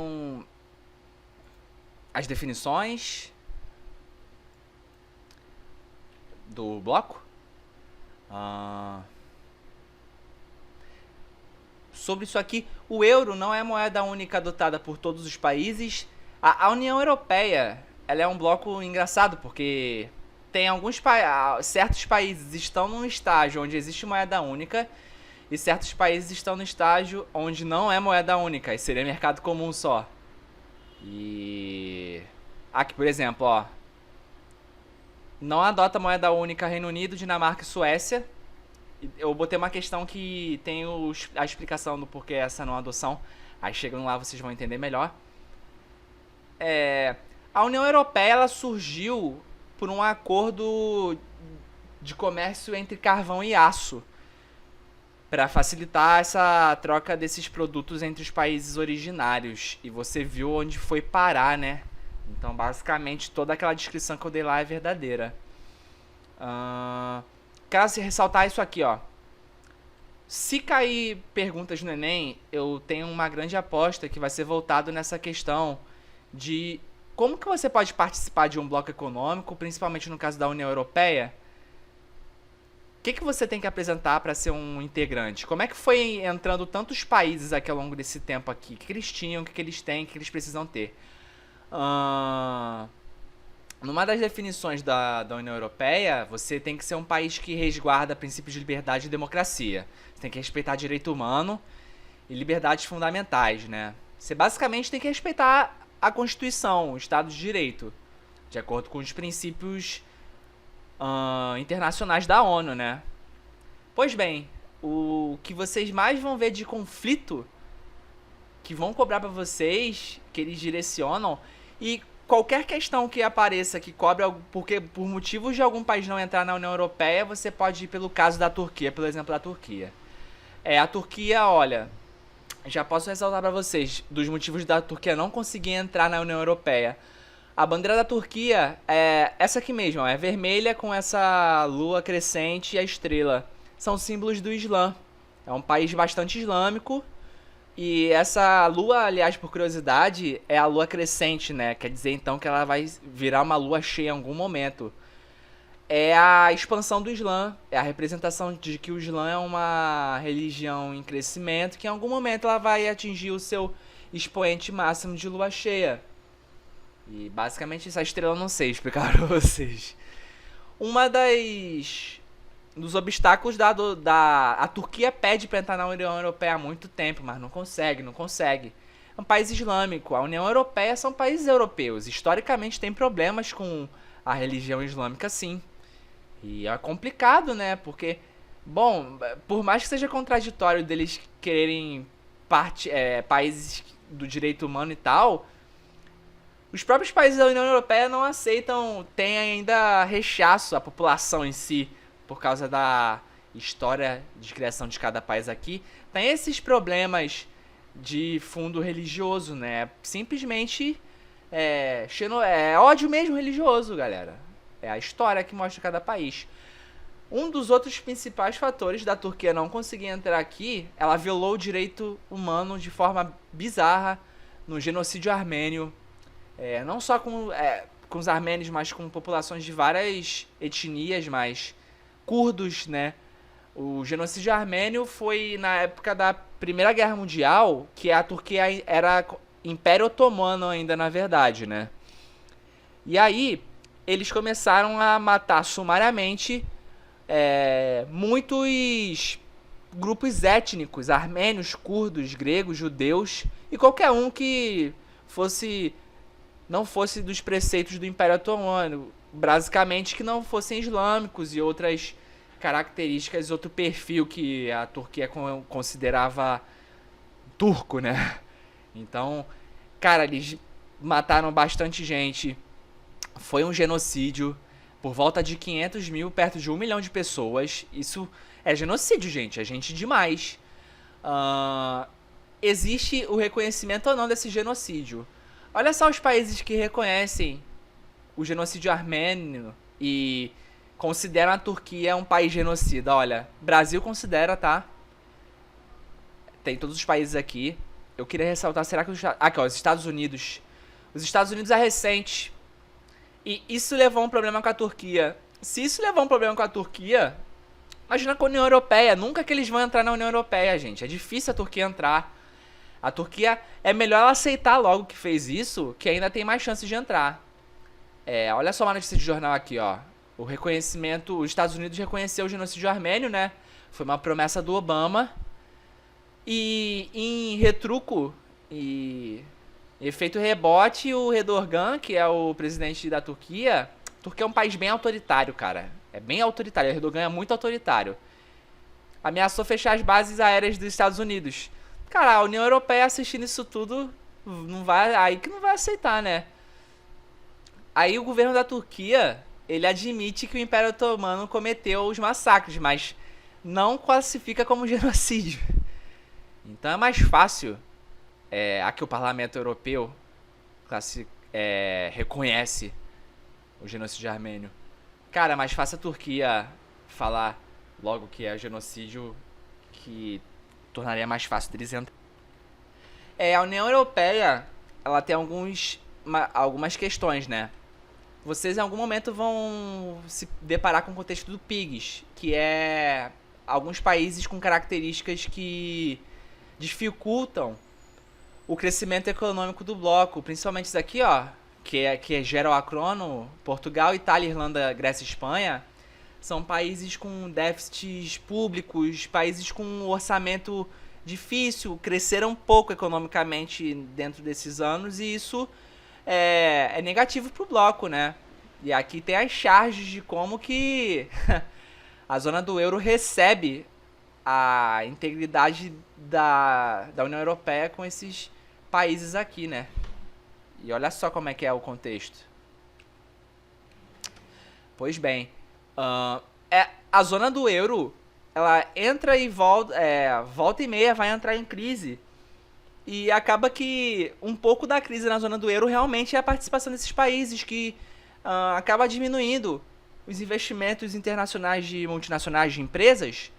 as definições do bloco. Sobre isso aqui, o euro não é moeda única adotada por todos os países. A União Europeia, ela é um bloco engraçado, porque tem certos países estão num estágio onde existe moeda única, e certos países estão no estágio onde não é moeda única, e seria mercado comum só. E aqui, por exemplo, ó, não adota moeda única Reino Unido, Dinamarca e Suécia. Eu botei uma questão que tem a explicação do porquê essa não adoção. Aí chegando lá vocês vão entender melhor. A União Europeia, ela surgiu por um acordo de comércio entre carvão e aço, para facilitar essa troca desses produtos entre os países originários. E você viu onde foi parar, né? Então, basicamente, toda aquela descrição que eu dei lá é verdadeira. Quero ressaltar isso aqui, ó. Se cair perguntas no Enem, eu tenho uma grande aposta que vai ser voltado nessa questão de como que você pode participar de um bloco econômico, principalmente no caso da União Europeia. O que você tem que apresentar para ser um integrante? Como é que foi entrando tantos países aqui ao longo desse tempo aqui? O que eles tinham, o que eles têm, o que eles precisam ter? Numa das definições da União Europeia, você tem que ser um país que resguarda princípios de liberdade e democracia. Você tem que respeitar direito humano e liberdades fundamentais, né? Você basicamente tem que respeitar a Constituição, o Estado de Direito, de acordo com os princípios internacionais da ONU, né? Pois bem, o que vocês mais vão ver de conflito, que vão cobrar pra vocês, que eles direcionam, e qualquer questão que apareça que cobre, porque por motivos de algum país não entrar na União Europeia, você pode ir pelo caso da Turquia, pelo exemplo da Turquia. A Turquia, olha, já posso ressaltar pra vocês, dos motivos da Turquia não conseguir entrar na União Europeia. A bandeira da Turquia é essa aqui mesmo, ó, é vermelha com essa lua crescente e a estrela. São símbolos do Islã. É um país bastante islâmico. E essa lua, aliás, por curiosidade, é a lua crescente, né? Quer dizer, então, que ela vai virar uma lua cheia em algum momento. É a expansão do Islã. É a representação de que o Islã é uma religião em crescimento, que em algum momento ela vai atingir o seu expoente máximo de lua cheia. E basicamente essa estrela eu não sei explicar pra vocês. Uma dos obstáculos a Turquia pede pra entrar na União Europeia há muito tempo, mas não consegue. É um país islâmico. A União Europeia são países europeus. Historicamente tem problemas com a religião islâmica, sim. E é complicado, né? Porque, bom, por mais que seja contraditório deles quererem países do direito humano e tal, os próprios países da União Europeia não aceitam, tem ainda rechaço à população em si, por causa da história de criação de cada país aqui. Tem esses problemas de fundo religioso, né? Simplesmente ódio mesmo religioso, galera. É a história que mostra cada país. Um dos outros principais fatores da Turquia não conseguir entrar aqui, ela violou o direito humano de forma bizarra no genocídio armênio. Não só com os armênios, mas com populações de várias etnias, mas curdos, né? O genocídio armênio foi na época da Primeira Guerra Mundial, que a Turquia era Império Otomano ainda, na verdade, né? E aí, eles começaram a matar sumariamente muitos grupos étnicos, armênios, curdos, gregos, judeus, e qualquer um que não fosse dos preceitos do Império Otomano, basicamente que não fossem islâmicos e outras características, outro perfil que a Turquia considerava turco, né? Então, cara, eles mataram bastante gente, foi um genocídio, por volta de 500 mil, perto de 1 milhão de pessoas. Isso é genocídio, gente. É gente demais. Existe o reconhecimento ou não desse genocídio. Olha só os países que reconhecem o genocídio armênio e consideram a Turquia um país genocida. Olha, Brasil considera, tá? Tem todos os países aqui. Eu queria ressaltar, será que aqui, ó, os Estados Unidos. Os Estados Unidos é recente. E isso levou a um problema com a Turquia. Se isso levou a um problema com a Turquia, imagina com a União Europeia. Nunca que eles vão entrar na União Europeia, gente. É difícil a Turquia entrar. A Turquia, é melhor ela aceitar logo que fez isso, que ainda tem mais chances de entrar. Olha só uma notícia de jornal aqui, ó. O reconhecimento, os Estados Unidos reconheceu o genocídio armênio, né? Foi uma promessa do Obama. E em retruco e efeito rebote, o Erdogan, que é o presidente da Turquia... Turquia é um país bem autoritário, cara. É bem autoritário. O Erdogan é muito autoritário. Ameaçou fechar as bases aéreas dos Estados Unidos. Cara, a União Europeia assistindo isso tudo, não vai, aí que não vai aceitar, né? Aí o governo da Turquia, ele admite que o Império Otomano cometeu os massacres, mas não classifica como genocídio. Então é mais fácil, aqui o Parlamento Europeu reconhece o genocídio armênio. Cara, é mais fácil a Turquia falar logo que é genocídio, que tornaria mais fácil deles entrar. A União Europeia, ela tem algumas questões, né? Vocês em algum momento vão se deparar com o contexto do PIGS, que é alguns países com características que dificultam o crescimento econômico do bloco, principalmente isso aqui, ó, que gera o acrônimo, Portugal, Itália, Irlanda, Grécia e Espanha, são países com déficits públicos, países com um orçamento difícil, cresceram pouco economicamente dentro desses anos, e isso é negativo para o bloco, né? E aqui tem as charges de como que a zona do euro recebe a integridade da União Europeia com esses países aqui, né? E olha só como é que é o contexto. Pois bem, a zona do euro, ela entra e volta, volta e meia vai entrar em crise. E acaba que um pouco da crise na zona do euro realmente é a participação desses países que acaba diminuindo os investimentos internacionais de multinacionais de empresas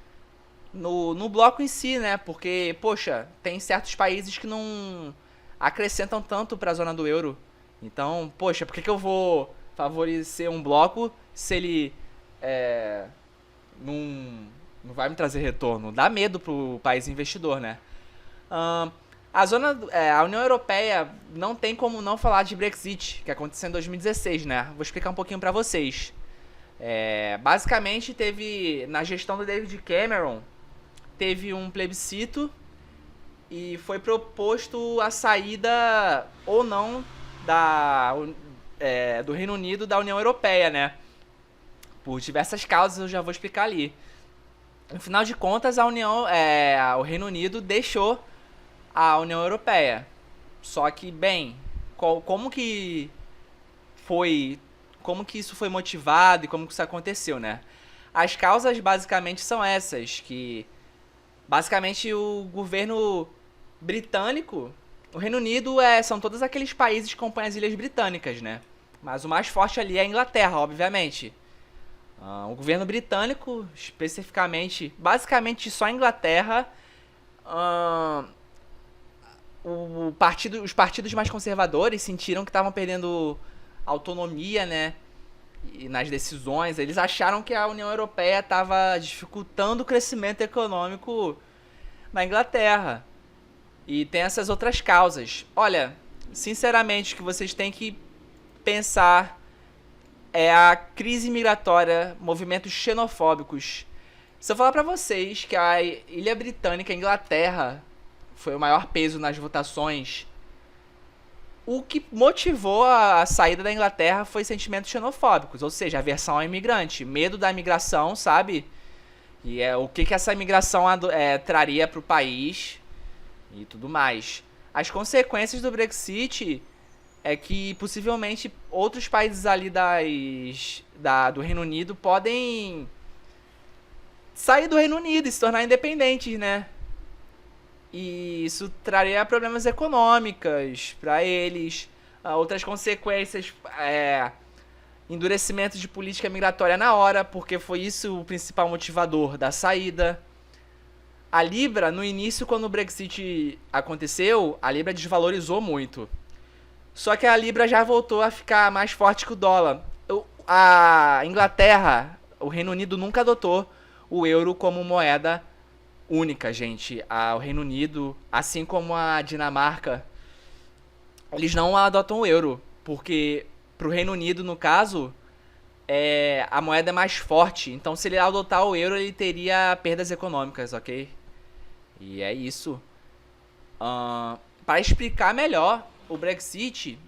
no bloco em si, né? Porque, poxa, tem certos países que não acrescentam tanto para a zona do euro. Então, poxa, por que eu vou favorecer um bloco se ele não vai me trazer retorno? Dá medo pro país investidor, né? A União Europeia não tem como não falar de Brexit, que aconteceu em 2016, né? Vou explicar um pouquinho para vocês. Basicamente, na gestão do David Cameron, teve um plebiscito e foi proposto a saída ou não do Reino Unido da União Europeia, né? Por diversas causas, eu já vou explicar ali. No final de contas, o Reino Unido deixou a União Europeia. Só que, bem, como que isso foi motivado e como que isso aconteceu, né? As causas basicamente são essas, que basicamente o governo britânico, o Reino Unido são todos aqueles países que compõem as Ilhas Britânicas, né? Mas o mais forte ali é a Inglaterra, obviamente. O governo britânico, especificamente, basicamente só a Inglaterra, os partidos mais conservadores sentiram que estavam perdendo autonomia, né? E nas decisões, eles acharam que a União Europeia estava dificultando o crescimento econômico na Inglaterra. E tem essas outras causas. Olha, sinceramente, o que vocês têm que pensar é a crise migratória, movimentos xenofóbicos. Se eu falar pra vocês que a Ilha Britânica, a Inglaterra, foi o maior peso nas votações, o que motivou a saída da Inglaterra foi sentimentos xenofóbicos, ou seja, aversão ao imigrante, medo da imigração, sabe? E o que essa imigração traria para o país e tudo mais. As consequências do Brexit é que possivelmente outros países ali do Reino Unido podem sair do Reino Unido e se tornar independentes, né? E isso traria problemas econômicos para eles, outras consequências, endurecimento de política migratória na hora, porque foi isso o principal motivador da saída. A Libra, no início, quando o Brexit aconteceu, a Libra desvalorizou muito. Só que a Libra já voltou a ficar mais forte que o dólar. A Inglaterra, o Reino Unido nunca adotou o euro como moeda única, gente. O Reino Unido, assim como a Dinamarca, eles não adotam o euro, porque pro Reino Unido, no caso, a moeda é mais forte. Então, se ele adotar o euro, ele teria perdas econômicas, ok? E é isso. Para explicar melhor o Brexit,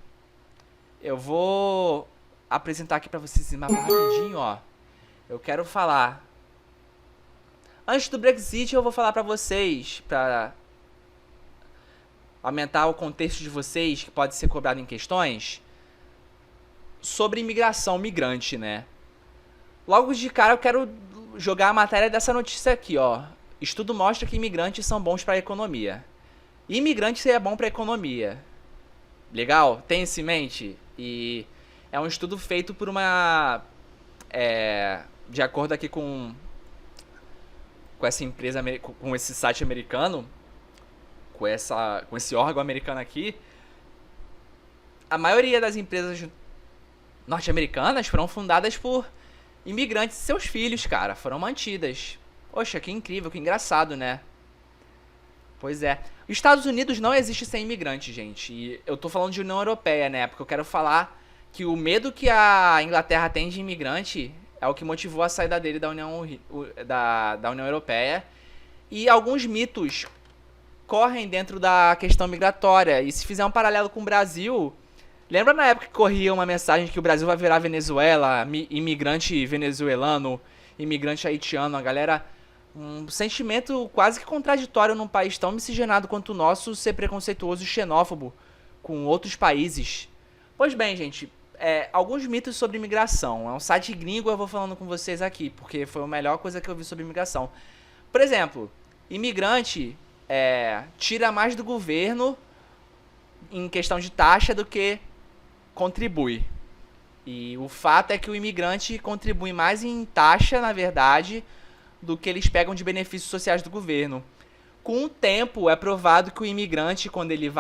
eu vou apresentar aqui para vocês esse mapa rapidinho, ó. Eu quero falar. Antes do Brexit, eu vou falar para vocês, para aumentar o contexto de vocês, que pode ser cobrado em questões, sobre imigração, migrante, né? Logo de cara eu quero jogar a matéria dessa notícia aqui, ó. Estudo mostra que imigrantes são bons para a economia. Imigrante seria bom para a economia. Legal? Tem isso em mente? E é um estudo feito por uma... de acordo aqui com essa empresa, com esse site americano, com esse órgão americano aqui, a maioria das empresas norte-americanas foram fundadas por imigrantes e seus filhos, cara. Foram mantidas. Poxa, que incrível, que engraçado, né? Pois é. Os Estados Unidos não existe sem imigrante, gente. E eu tô falando de União Europeia, né? Porque eu quero falar que o medo que a Inglaterra tem de imigrante é o que motivou a saída dele da União Europeia. E alguns mitos correm dentro da questão migratória. E se fizer um paralelo com o Brasil... Lembra na época que corria uma mensagem que o Brasil vai virar Venezuela, imigrante venezuelano, imigrante haitiano, a galera... Um sentimento quase que contraditório num país tão miscigenado quanto o nosso ser preconceituoso e xenófobo com outros países. Pois bem, gente, alguns mitos sobre imigração. É um site gringo, eu vou falando com vocês aqui, porque foi a melhor coisa que eu vi sobre imigração. Por exemplo, imigrante tira mais do governo em questão de taxa do que contribui. E o fato é que o imigrante contribui mais em taxa, na verdade, do que eles pegam de benefícios sociais do governo. Com o tempo, é provado que o imigrante, quando ele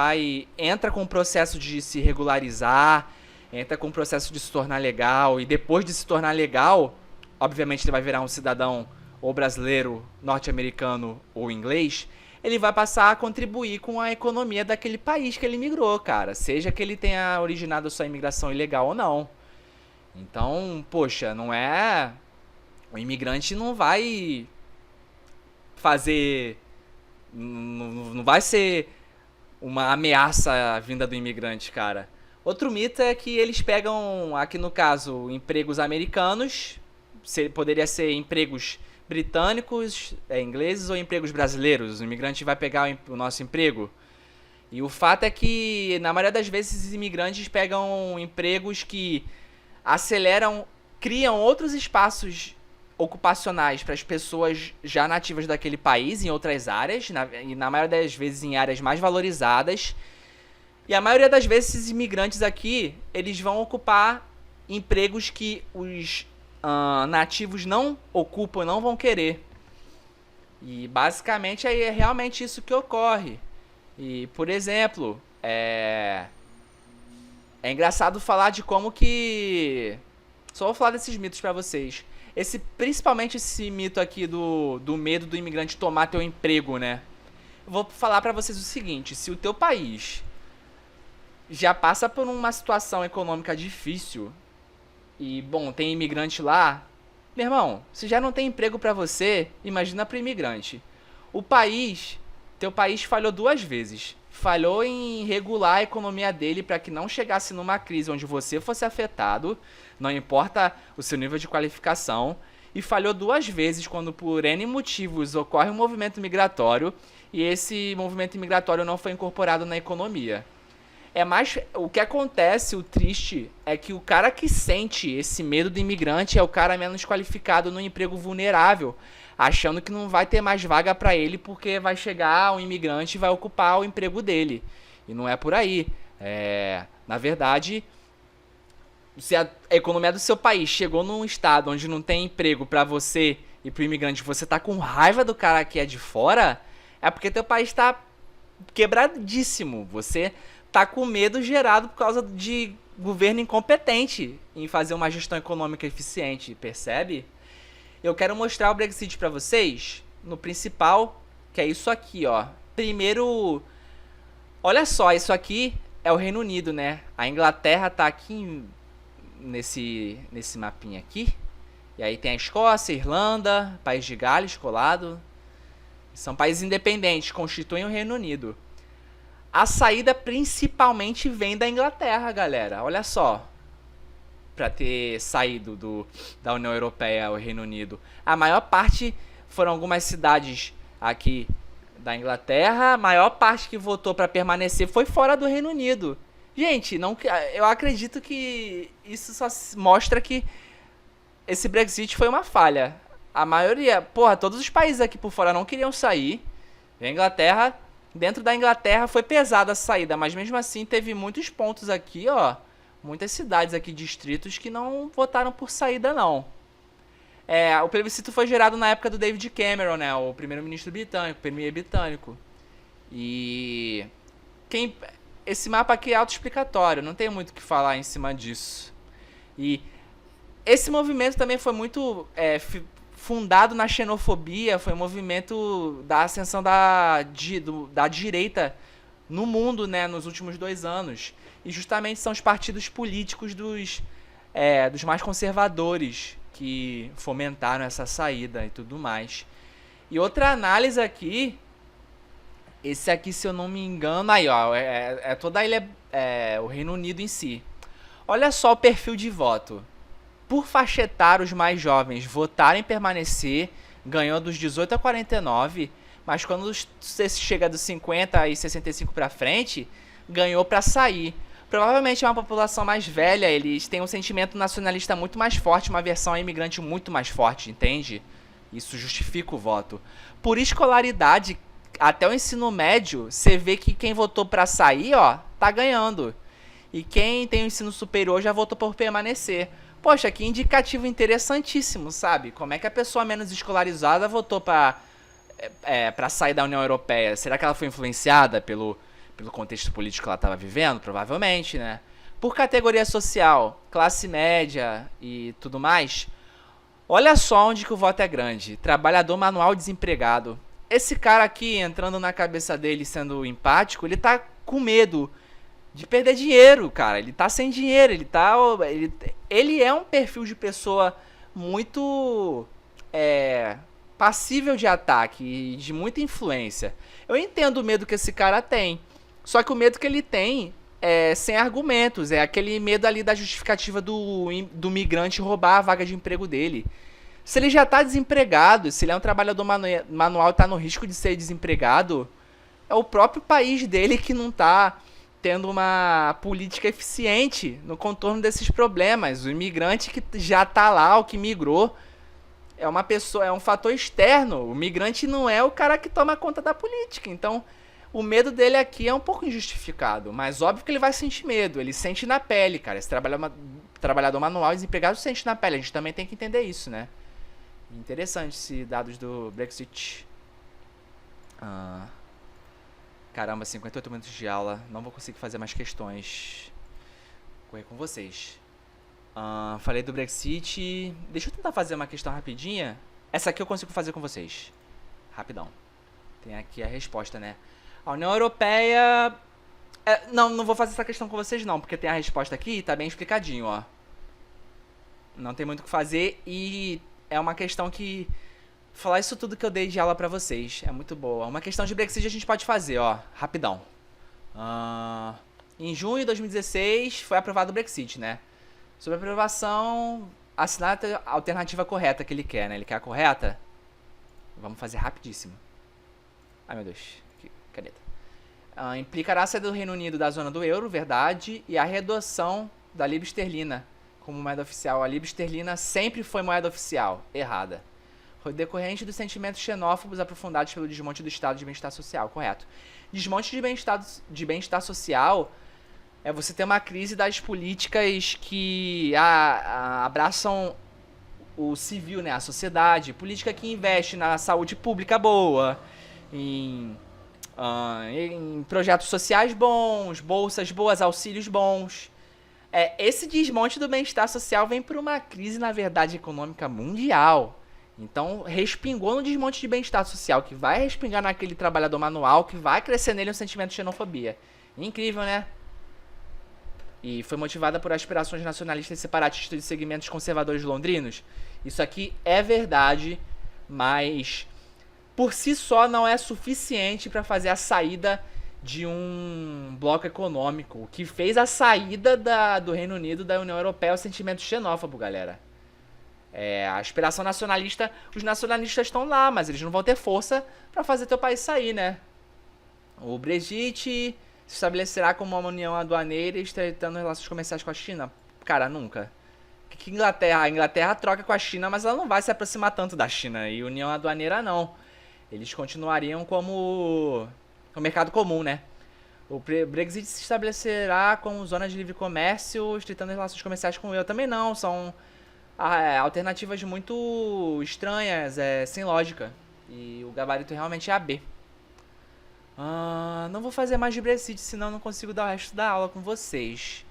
entra com o processo de se regularizar, entra com o processo de se tornar legal, e depois de se tornar legal, obviamente ele vai virar um cidadão ou brasileiro, norte-americano ou inglês, ele vai passar a contribuir com a economia daquele país que ele migrou, cara. Seja que ele tenha originado a sua imigração ilegal ou não. Então, poxa, não é... O imigrante não vai fazer... Não vai ser uma ameaça vinda do imigrante, cara. Outro mito é que eles pegam, aqui no caso, empregos americanos. Poderia ser empregos britânicos, ingleses ou empregos brasileiros. O imigrante vai pegar o nosso emprego. E o fato é que, na maioria das vezes, esses imigrantes pegam empregos que aceleram, criam outros espaços ocupacionais para as pessoas já nativas daquele país, em outras áreas, e na maioria das vezes em áreas mais valorizadas. E a maioria das vezes esses imigrantes aqui, eles vão ocupar empregos que os nativos não ocupam, não vão querer. E basicamente é realmente isso que ocorre. E, por exemplo, é engraçado falar de como que... Só vou falar desses mitos para vocês. Principalmente esse mito aqui do medo do imigrante tomar teu emprego, né? Eu vou falar pra vocês o seguinte: se o teu país já passa por uma situação econômica difícil e, bom, tem imigrante lá, meu irmão, se já não tem emprego pra você, imagina pro imigrante. Teu país falhou 2 vezes. Falhou em regular a economia dele para que não chegasse numa crise onde você fosse afetado, não importa o seu nível de qualificação, e falhou 2 vezes quando por N motivos ocorre um movimento migratório e esse movimento migratório não foi incorporado na economia. É mais. O que acontece, o triste, é que o cara que sente esse medo do imigrante é o cara menos qualificado no emprego vulnerável, achando que não vai ter mais vaga pra ele porque vai chegar um imigrante e vai ocupar o emprego dele. E não é por aí. Na verdade, se a economia do seu país chegou num estado onde não tem emprego pra você e pro imigrante, você tá com raiva do cara que é de fora, é porque teu país tá quebradíssimo. Você tá com medo gerado por causa de governo incompetente em fazer uma gestão econômica eficiente, percebe? Eu quero mostrar o Brexit pra vocês no principal, que é isso aqui, ó. Primeiro, olha só, isso aqui é o Reino Unido, né? A Inglaterra tá aqui nesse mapinha aqui. E aí tem a Escócia, Irlanda, País de Gales colado. São países independentes, constituem o Reino Unido. A saída principalmente vem da Inglaterra, galera. Olha só. Pra ter saído da União Europeia ao Reino Unido. A maior parte foram algumas cidades aqui da Inglaterra. A maior parte que votou pra permanecer foi fora do Reino Unido. Gente, não, eu acredito que isso só mostra que esse Brexit foi uma falha. A maioria, porra, todos os países aqui por fora não queriam sair. E a Inglaterra, dentro da Inglaterra foi pesada a saída, mas mesmo assim teve muitos pontos aqui, ó. Muitas cidades aqui, distritos, que não votaram por saída, não. O plebiscito foi gerado na época do David Cameron, né? O primeiro-ministro britânico, premier britânico. E esse mapa aqui é autoexplicatório, não tem muito o que falar em cima disso. E esse movimento também foi muito fundado na xenofobia, foi um movimento da ascensão da direita no mundo, né, nos últimos 2 anos. E justamente são os partidos políticos dos mais conservadores que fomentaram essa saída e tudo mais. E outra análise aqui, esse aqui, se eu não me engano, aí ó, toda a ilha, o Reino Unido em si. Olha só o perfil de voto. Por faixa etária, os mais jovens votaram em permanecer, ganhou dos 18 a 49, mas quando você chega dos 50 e 65 para frente, ganhou para sair. Provavelmente é uma população mais velha, eles têm um sentimento nacionalista muito mais forte, uma versão imigrante muito mais forte, entende? Isso justifica o voto. Por escolaridade, até o ensino médio, você vê que quem votou para sair, ó, tá ganhando. E quem tem o ensino superior já votou por permanecer. Poxa, que indicativo interessantíssimo, sabe? Como é que a pessoa menos escolarizada votou pra sair da União Europeia? Será que ela foi influenciada pelo contexto político que ela estava vivendo? Provavelmente, né? Por categoria social, classe média e tudo mais, olha só onde que o voto é grande. Trabalhador manual desempregado. Esse cara aqui, entrando na cabeça dele, sendo empático, ele tá com medo de perder dinheiro, cara. Ele tá sem dinheiro, ele é um perfil de pessoa muito passível de ataque e de muita influência. Eu entendo o medo que esse cara tem, só que o medo que ele tem é sem argumentos, é aquele medo ali da justificativa do migrante roubar a vaga de emprego dele. Se ele já tá desempregado, se ele é um trabalhador manual e tá no risco de ser desempregado, é o próprio país dele que não tá tendo uma política eficiente no contorno desses problemas. O imigrante que já tá lá, o que migrou, é uma pessoa, é um fator externo. O migrante não é o cara que toma conta da política. Então, o medo dele aqui é um pouco injustificado, mas óbvio que ele vai sentir medo. Ele sente na pele, cara. Esse trabalhador manual desempregado sente na pele. A gente também tem que entender isso, né? Interessante esses dados do Brexit. Caramba, 58 minutos de aula. Não vou conseguir fazer mais questões. Correr com vocês. Falei do Brexit. Deixa eu tentar fazer uma questão rapidinha. Essa aqui eu consigo fazer com vocês. Rapidão. Tem aqui a resposta, né? A União Europeia... não vou fazer essa questão com vocês não, porque tem a resposta aqui e tá bem explicadinho, ó. Não tem muito o que fazer e é uma questão que... Falar isso tudo que eu dei de aula pra vocês é muito boa. Uma questão de Brexit a gente pode fazer, ó. Rapidão. Em junho de 2016 foi aprovado o Brexit, né? Sobre a aprovação, assinar a alternativa correta que ele quer, né? Ele quer a correta? Vamos fazer rapidíssimo. Ai, meu Deus. Aqui, caneta. implicará a saída do Reino Unido da zona do euro, verdade, e a readoção da libra esterlina como moeda oficial. A libra esterlina sempre foi moeda oficial, errada. Decorrente dos sentimentos xenófobos aprofundados pelo desmonte do estado de bem-estar social, correto. Desmonte de bem-estar social é você ter uma crise das políticas que abraçam o civil, né, a sociedade, política que investe na saúde pública boa, em projetos sociais bons, bolsas boas, auxílios bons. Esse desmonte do bem-estar social vem por uma crise, na verdade, econômica mundial. Então, respingou no desmonte de bem-estar social, que vai respingar naquele trabalhador manual, que vai crescer nele um sentimento de xenofobia. Incrível, né? E foi motivada por aspirações nacionalistas e separatistas de segmentos conservadores londrinos. Isso aqui é verdade, mas por si só não é suficiente para fazer a saída de um bloco econômico. O que fez a saída do Reino Unido da União Europeia é o sentimento xenófobo, galera. A aspiração nacionalista, os nacionalistas estão lá, mas eles não vão ter força para fazer teu país sair, né? O Brexit se estabelecerá como uma união aduaneira e estreitando relações comerciais com a China? Cara, nunca. Que Inglaterra? A Inglaterra troca com a China, mas ela não vai se aproximar tanto da China. E união aduaneira não. Eles continuariam como o mercado comum, né? O Brexit se estabelecerá como zona de livre comércio, estreitando relações comerciais com eu. Também não, são alternativas muito estranhas, sem lógica. E o gabarito realmente é AB. Não vou fazer mais de Brexit, senão eu não consigo dar o resto da aula com vocês.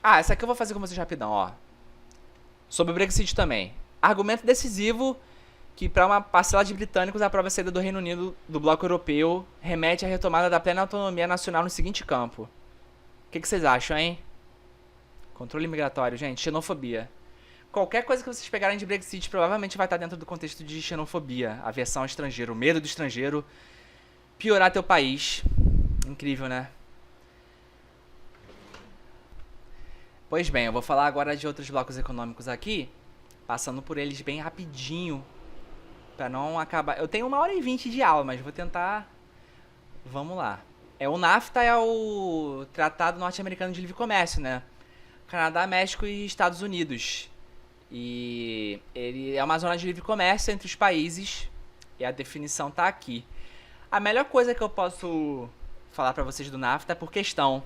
Essa aqui eu vou fazer com vocês rapidão, ó. Sobre o Brexit também. Argumento decisivo que para uma parcela de britânicos a prova saída do Reino Unido do bloco europeu remete à retomada da plena autonomia nacional no seguinte campo. O que vocês acham, hein? Controle migratório, gente, xenofobia. Qualquer coisa que vocês pegarem de Brexit provavelmente vai estar dentro do contexto de xenofobia, aversão ao estrangeiro, medo do estrangeiro, piorar teu país. Incrível, né? Pois bem, eu vou falar agora de outros blocos econômicos aqui, passando por eles bem rapidinho, pra não acabar... Eu tenho 1h20 de aula, mas vou tentar... Vamos lá. O NAFTA é o Tratado Norte-Americano de Livre Comércio, né? Canadá, México e Estados Unidos. E ele é uma zona de livre comércio entre os países, e a definição tá aqui. A melhor coisa que eu posso falar pra vocês do NAFTA é por questão.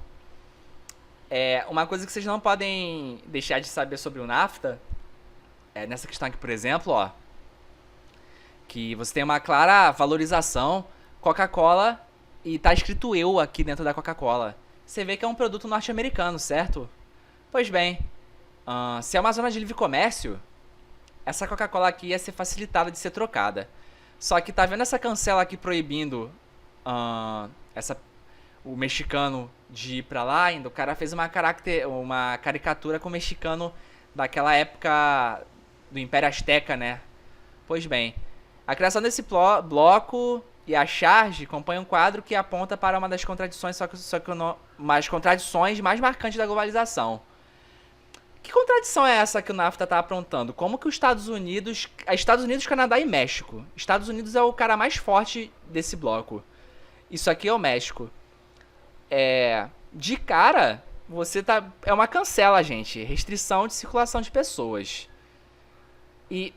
Uma coisa que vocês não podem deixar de saber sobre o NAFTA, nessa questão aqui, por exemplo, ó, que você tem uma clara valorização Coca-Cola e tá escrito eu aqui dentro da Coca-Cola. Você vê que é um produto norte-americano, certo? Pois bem, se é uma zona de livre comércio, essa Coca-Cola aqui ia ser facilitada de ser trocada. Só que tá vendo essa cancela aqui proibindo o mexicano de ir pra lá? Ainda o cara fez uma caricatura com o mexicano daquela época do Império Azteca, né? Pois bem, a criação desse bloco e a charge compõem um quadro que aponta para uma das contradições, umas contradições mais marcantes da globalização. Que contradição é essa que o NAFTA está aprontando? Como que os Estados Unidos, Canadá e México. Estados Unidos é o cara mais forte desse bloco. Isso aqui é o México. De cara, é uma cancela, gente. Restrição de circulação de pessoas. E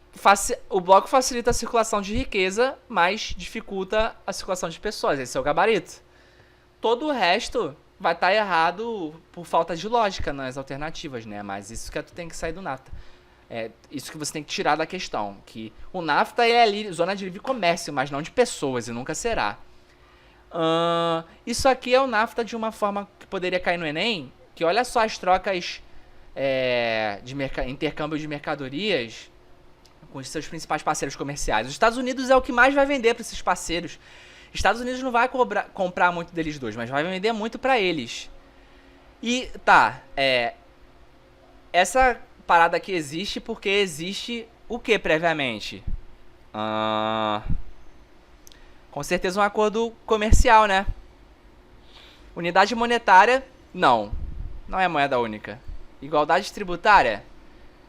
o bloco facilita a circulação de riqueza, mas dificulta a circulação de pessoas. Esse é o gabarito. Todo o resto vai estar errado por falta de lógica nas alternativas, né? Mas isso que tu tem que sair do NAFTA. Isso que você tem que tirar da questão. Que o NAFTA é zona de livre comércio, mas não de pessoas, e nunca será. Isso aqui é o NAFTA de uma forma que poderia cair no Enem, que olha só as trocas de intercâmbio de mercadorias com os seus principais parceiros comerciais. Os Estados Unidos é o que mais vai vender para esses parceiros. Estados Unidos não vai comprar muito deles dois, mas vai vender muito para eles. E tá, essa parada aqui existe porque existe o que previamente? Com certeza um acordo comercial, né? Unidade monetária, não é moeda única. Igualdade tributária,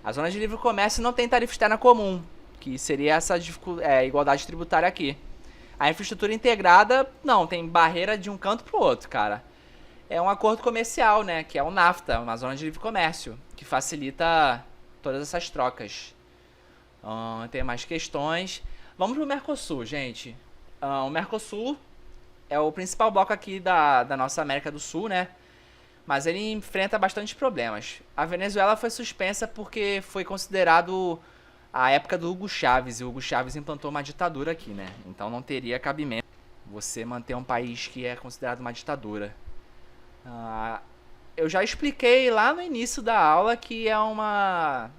A zona de livre comércio não tem tarifa externa comum, que seria essa igualdade tributária aqui. A infraestrutura integrada, não, tem barreira de um canto pro outro, cara. É um acordo comercial, né, que é o NAFTA, uma zona de livre comércio, que facilita todas essas trocas. Tem mais questões. Vamos pro Mercosul, gente. O Mercosul é o principal bloco aqui da nossa América do Sul, né? Mas ele enfrenta bastante problemas. A Venezuela foi suspensa porque foi considerado a época do Hugo Chávez. E o Hugo Chávez implantou uma ditadura aqui, né? Então não teria cabimento você manter um país que é considerado uma ditadura. Eu já expliquei lá no início da aula que é uma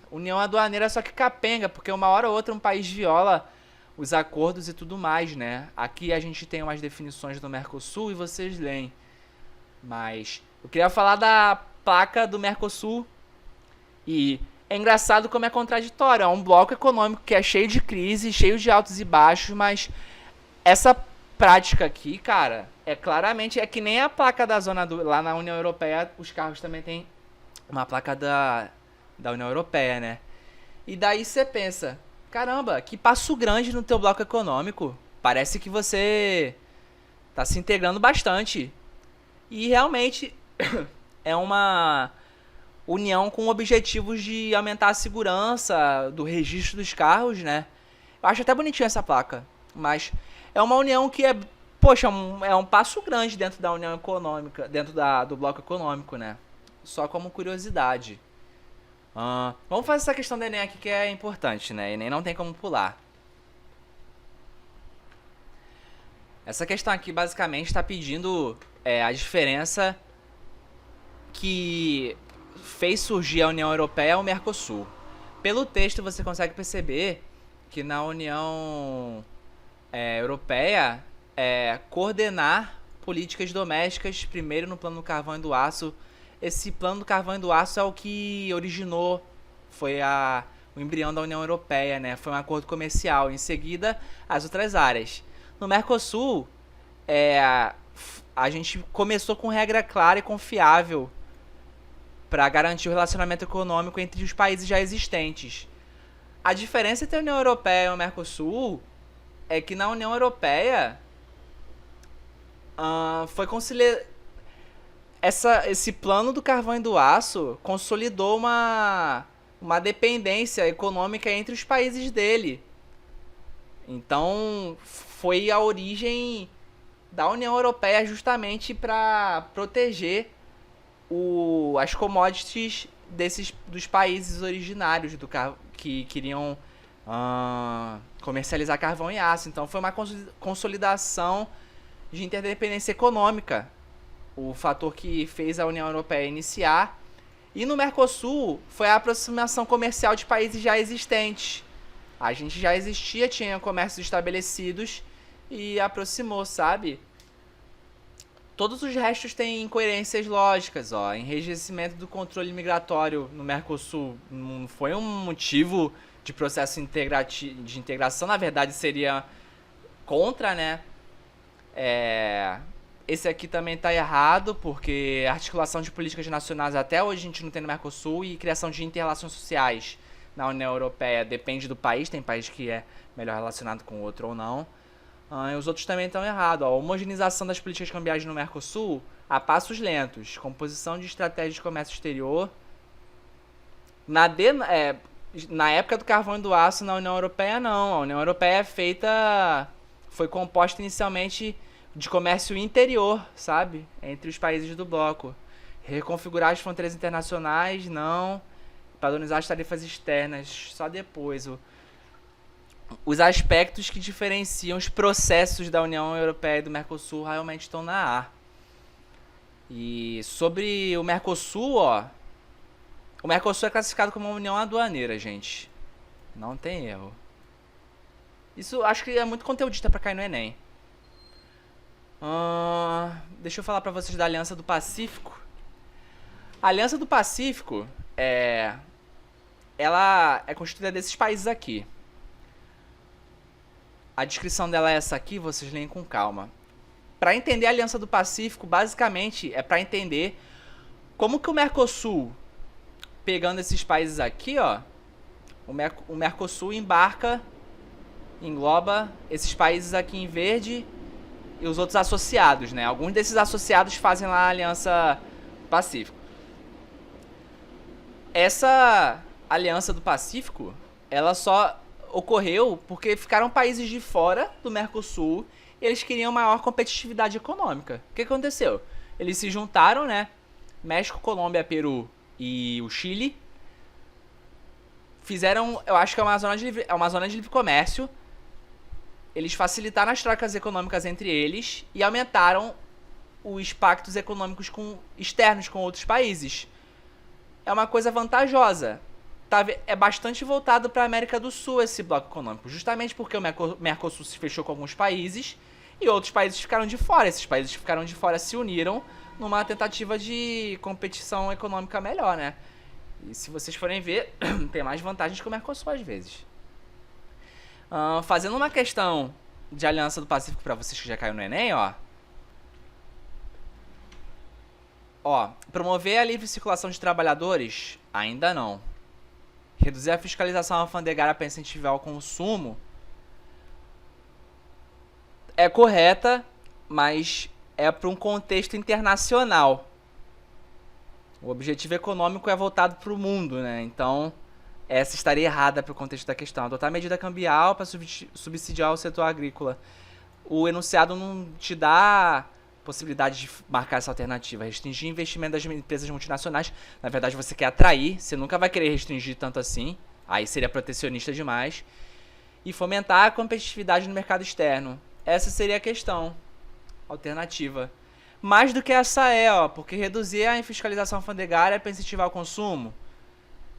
união aduaneira só que capenga, porque uma hora ou outra um país viola os acordos e tudo mais, né? Aqui a gente tem umas definições do Mercosul e vocês leem. Mas eu queria falar da placa do Mercosul e é engraçado como é contraditório. É um bloco econômico que é cheio de crise, cheio de altos e baixos, mas essa prática aqui, cara, é claramente... É que nem a placa da zona lá na União Europeia, os carros também tem uma placa da União Europeia, né? E daí você pensa, caramba, que passo grande no teu bloco econômico. Parece que você tá se integrando bastante. E realmente é uma união com objetivos de aumentar a segurança do registro dos carros, né? Eu acho até bonitinho essa placa, mas é uma união que é, poxa, é um passo grande dentro da união econômica, dentro do bloco econômico, né? Só como curiosidade. Vamos fazer essa questão do Enem aqui que é importante, né? Enem não tem como pular. Essa questão aqui basicamente está pedindo a diferença que fez surgir a União Europeia e o Mercosul. Pelo texto você consegue perceber que na União Europeia coordenar políticas domésticas primeiro no plano do carvão e do aço. Esse plano do carvão e do aço é o que originou, foi o embrião da União Europeia, né? Foi um acordo comercial. Em seguida, as outras áreas. No Mercosul, a gente começou com regra clara e confiável para garantir o relacionamento econômico entre os países já existentes. A diferença entre a União Europeia e o Mercosul é que na União Europeia esse plano do carvão e do aço consolidou uma dependência econômica entre os países dele. Então, foi a origem da União Europeia justamente para proteger as commodities dos países originários que queriam comercializar carvão e aço. Então, foi uma consolidação de interdependência econômica, o fator que fez a União Europeia iniciar. E no Mercosul foi a aproximação comercial de países já existentes. A gente já existia, tinha comércios estabelecidos e aproximou, sabe? Todos os restos têm incoerências lógicas, ó. Enrijecimento do controle migratório no Mercosul não foi um motivo de processo de integração, na verdade seria contra, né? Esse aqui também está errado, porque articulação de políticas nacionais até hoje a gente não tem no Mercosul e criação de inter-relações sociais na União Europeia depende do país, tem país que é melhor relacionado com o outro ou não. E os outros também estão errados. A homogeneização das políticas cambiais no Mercosul a passos lentos, composição de estratégia de comércio exterior. Na época do carvão e do aço na União Europeia não, a União Europeia foi composta inicialmente de comércio interior, sabe? Entre os países do bloco. Reconfigurar as fronteiras internacionais, não. Padronizar as tarifas externas, só depois. Os aspectos que diferenciam os processos da União Europeia e do Mercosul realmente estão na A. E sobre o Mercosul, ó. O Mercosul é classificado como uma união aduaneira, gente. Não tem erro. Isso acho que é muito conteudista pra cair no Enem. Deixa eu falar pra vocês da Aliança do Pacífico. A Aliança do Pacífico ela é constituída desses países aqui. A descrição dela é essa aqui, vocês leem com calma. Para entender a Aliança do Pacífico, basicamente é para entender como que o Mercosul pegando esses países aqui, ó, o Mercosul engloba esses países aqui em verde e os outros associados, né? Alguns desses associados fazem lá a Aliança Pacífico. Essa Aliança do Pacífico, ela só ocorreu porque ficaram países de fora do Mercosul e eles queriam maior competitividade econômica. O que aconteceu? Eles se juntaram, né? México, Colômbia, Peru e o Chile fizeram, eu acho que é uma zona de livre comércio. Eles facilitaram as trocas econômicas entre eles e aumentaram os pactos econômicos externos com outros países. É uma coisa vantajosa. É bastante voltado para a América do Sul esse bloco econômico, justamente porque o Mercosul se fechou com alguns países e outros países ficaram de fora. Esses países que ficaram de fora se uniram numa tentativa de competição econômica melhor, né? E se vocês forem ver, tem mais vantagens que o Mercosul às vezes. Fazendo uma questão de Aliança do Pacífico para vocês que já caiu no Enem, ó, promover a livre circulação de trabalhadores, ainda não. Reduzir a fiscalização alfandegária para incentivar o consumo é correta, mas é para um contexto internacional. O objetivo econômico é voltado para o mundo, né? Então, essa estaria errada para o contexto da questão. Adotar medida cambial para subsidiar o setor agrícola. O enunciado não te dá possibilidade de marcar essa alternativa. Restringir investimento das empresas multinacionais. Na verdade, você quer atrair. Você nunca vai querer restringir tanto assim. Aí seria protecionista demais. E fomentar a competitividade no mercado externo. Essa seria a questão. Alternativa. Mais do que essa porque reduzir a fiscalização alfandegária para incentivar o consumo.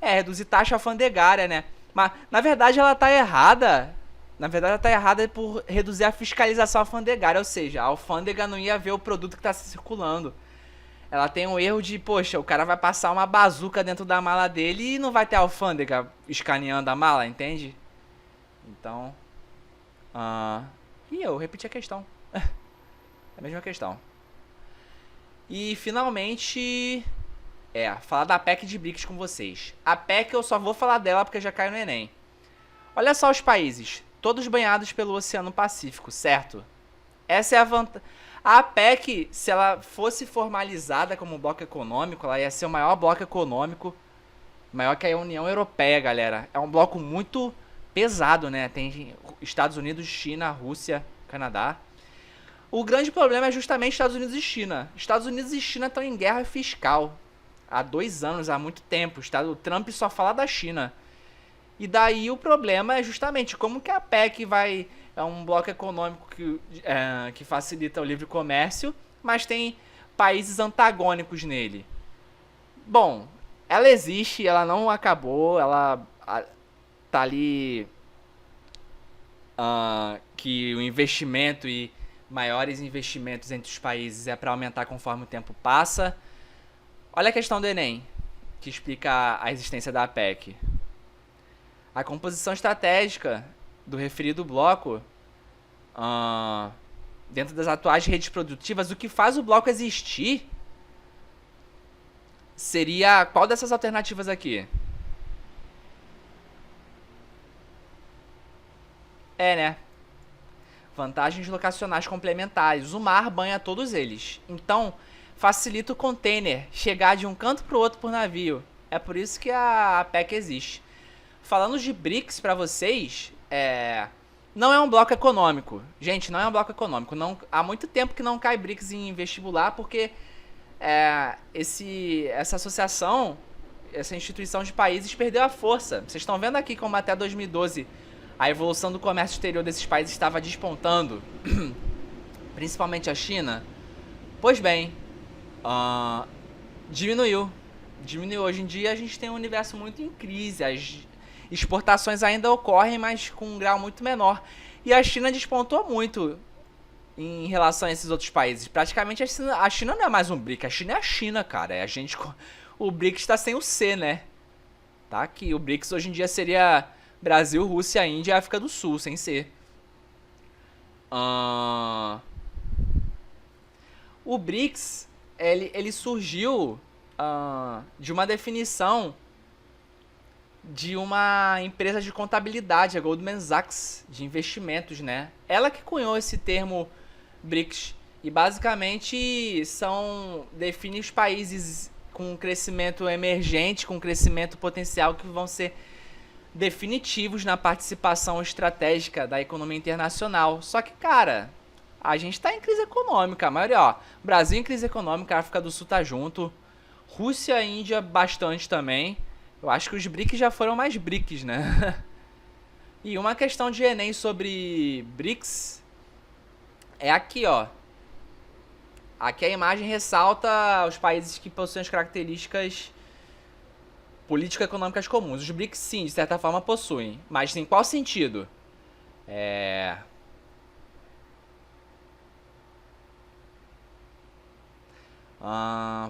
Reduzir taxa alfandegária, né? Mas, na verdade, ela tá errada. Na verdade, ela tá errada por reduzir a fiscalização alfandegária. Ou seja, a alfândega não ia ver o produto que tá circulando. Ela tem um erro de, poxa, o cara vai passar uma bazuca dentro da mala dele e não vai ter alfândega escaneando a mala, entende? Então... E eu repeti a questão. É a mesma questão. E, finalmente... falar da PEC de BRICS com vocês. A PEC eu só vou falar dela porque já caiu no Enem. Olha só os países, todos banhados pelo Oceano Pacífico, certo? Essa é a vantagem. A PEC, se ela fosse formalizada como um bloco econômico, ela ia ser o maior bloco econômico, maior que a União Europeia, galera. É um bloco muito pesado, né? Tem Estados Unidos, China, Rússia, Canadá. O grande problema é justamente Estados Unidos e China. Estados Unidos e China estão em guerra fiscal. Há 2 anos, há muito tempo. O Trump só fala da China. E daí o problema é justamente como que a PEC é um bloco econômico que facilita o livre comércio, mas tem países antagônicos nele. Bom, ela existe, ela não acabou, ela tá ali que o investimento e maiores investimentos entre os países é para aumentar conforme o tempo passa. Olha a questão do Enem, que explica a existência da PEC. A composição estratégica do referido bloco, dentro das atuais redes produtivas, o que faz o bloco existir seria qual dessas alternativas aqui? Né? Vantagens locacionais complementares. O mar banha todos eles. Então, facilita o container chegar de um canto para o outro por navio. É por isso que a PEC existe. Falando de BRICS para vocês, não é um bloco econômico. Gente, não é um bloco econômico. Não, há muito tempo que não cai BRICS em vestibular, porque essa associação, essa instituição de países perdeu a força. Vocês estão vendo aqui como até 2012 a evolução do comércio exterior desses países estava despontando, principalmente a China. Pois bem, diminuiu. Hoje em dia a gente tem um universo muito em crise. As exportações ainda ocorrem, mas com um grau muito menor. E a China despontou muito em relação a esses outros países. Praticamente a China não é mais um BRIC, a China é a China, cara. O BRICS está sem o C, né? Tá aqui, o BRICS hoje em dia seria Brasil, Rússia, Índia e África do Sul, sem C. O BRICS, ele surgiu de uma definição de uma empresa de contabilidade, a Goldman Sachs, de investimentos, né? Ela que cunhou esse termo BRICS. E basicamente define os países com crescimento emergente, com crescimento potencial, que vão ser definitivos na participação estratégica da economia internacional. Só que, cara, a gente tá em crise econômica. A maioria, ó, Brasil em crise econômica, a África do Sul tá junto, Rússia e Índia bastante também. Eu acho que os BRICS já foram mais BRICS, né? E uma questão de Enem sobre BRICS é aqui, ó. Aqui a imagem ressalta os países que possuem as características político-econômicas comuns. Os BRICS, sim, de certa forma possuem. Mas em qual sentido?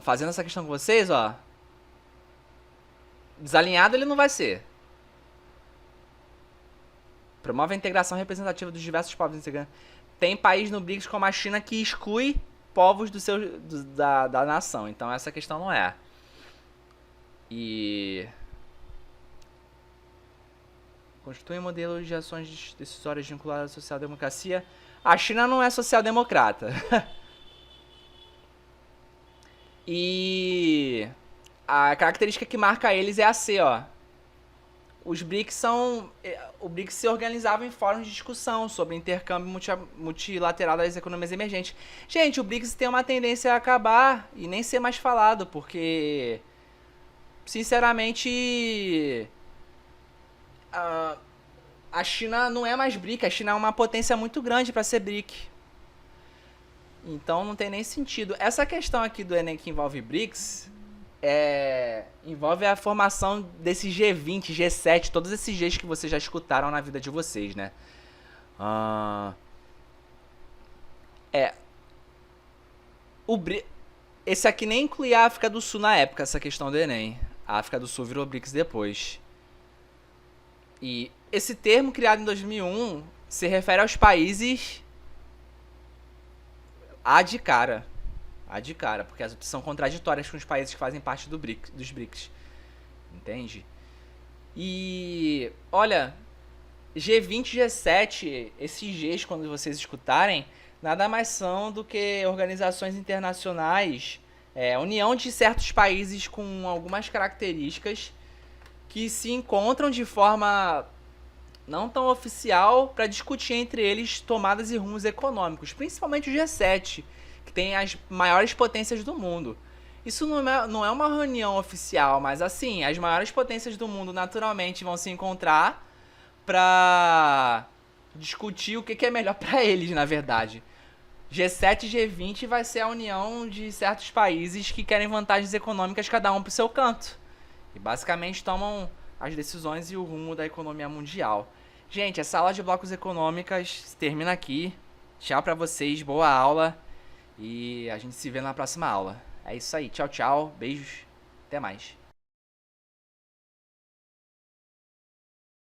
Fazendo essa questão com vocês, ó. Desalinhado ele não vai ser. Promove a integração representativa dos diversos povos integrantes. Tem país no BRICS como a China que exclui povos da nação. Então essa questão não é. E constitui um modelo de ações decisórias vinculadas à social-democracia. A China não é social-democrata. E a característica que marca eles é a C, ó. Os BRICS o BRICS se organizava em fóruns de discussão sobre intercâmbio multilateral das economias emergentes. Gente, o BRICS tem uma tendência a acabar e nem ser mais falado, porque, sinceramente, a China não é mais BRIC. A China é uma potência muito grande para ser BRIC. Então não tem nem sentido. Essa questão aqui do Enem que envolve BRICS envolve a formação desse G20, G7, todos esses Gs que vocês já escutaram na vida de vocês, né? Esse aqui nem incluía a África do Sul na época, essa questão do Enem. A África do Sul virou BRICS depois. E esse termo, criado em 2001, se refere aos países de cara, porque as opções são contraditórias com os países que fazem parte dos BRICS. Entende? E, olha, G20, G7, esses Gs, quando vocês escutarem, nada mais são do que organizações internacionais, união de certos países com algumas características que se encontram de forma não tão oficial para discutir entre eles tomadas e rumos econômicos, principalmente o G7, que tem as maiores potências do mundo. Isso não é uma reunião oficial, mas assim, as maiores potências do mundo naturalmente vão se encontrar para discutir o que é melhor para eles, na verdade. G7 e G20 vai ser a união de certos países que querem vantagens econômicas, cada um pro seu canto. E basicamente tomam as decisões e o rumo da economia mundial. Gente, essa aula de blocos econômicas termina aqui. Tchau pra vocês, boa aula. E a gente se vê na próxima aula. É isso aí, tchau, tchau, beijos, até mais.